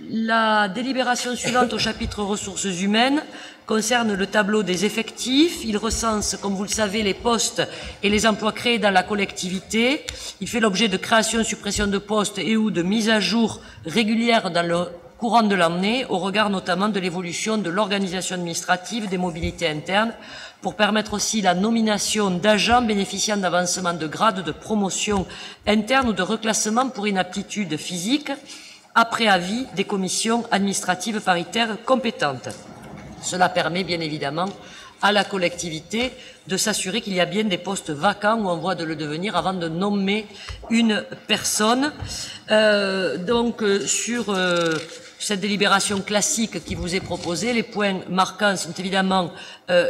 la délibération suivante au chapitre ressources humaines concerne le tableau des effectifs. Il recense, comme vous le savez, les postes et les emplois créés dans la collectivité. Il fait l'objet de création, suppression de postes et ou de mise à jour régulière dans le courant de l'année, au regard notamment de l'évolution de l'organisation administrative, des mobilités internes, pour permettre aussi la nomination d'agents bénéficiant d'avancement de grade, de promotion interne ou de reclassement pour inaptitude physique, après avis des commissions administratives paritaires compétentes. Cela permet bien évidemment à la collectivité de s'assurer qu'il y a bien des postes vacants ou en voie de le devenir avant de nommer une personne. Sur cette délibération classique qui vous est proposée, les points marquants sont évidemment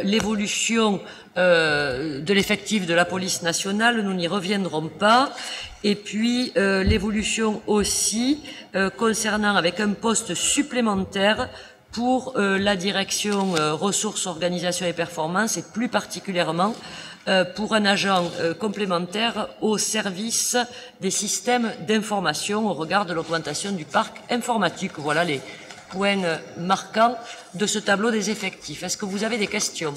l'évolution de l'effectif de la police nationale, nous n'y reviendrons pas, et puis l'évolution aussi concernant avec un poste supplémentaire pour la direction ressources, organisation et performance, et plus particulièrement pour un agent complémentaire au service des systèmes d'information au regard de l'augmentation du parc informatique. Voilà les points marquants de ce tableau des effectifs. Est-ce que vous avez des questions?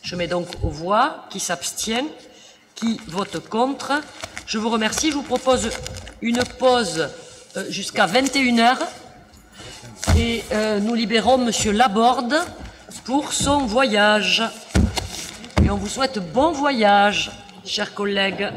Je mets donc aux voix. Qui s'abstiennent? Qui vote contre? Je vous remercie. Je vous propose une pause jusqu'à 21h. Et nous libérons Monsieur Laborde pour son voyage. Et on vous souhaite bon voyage, chers collègues.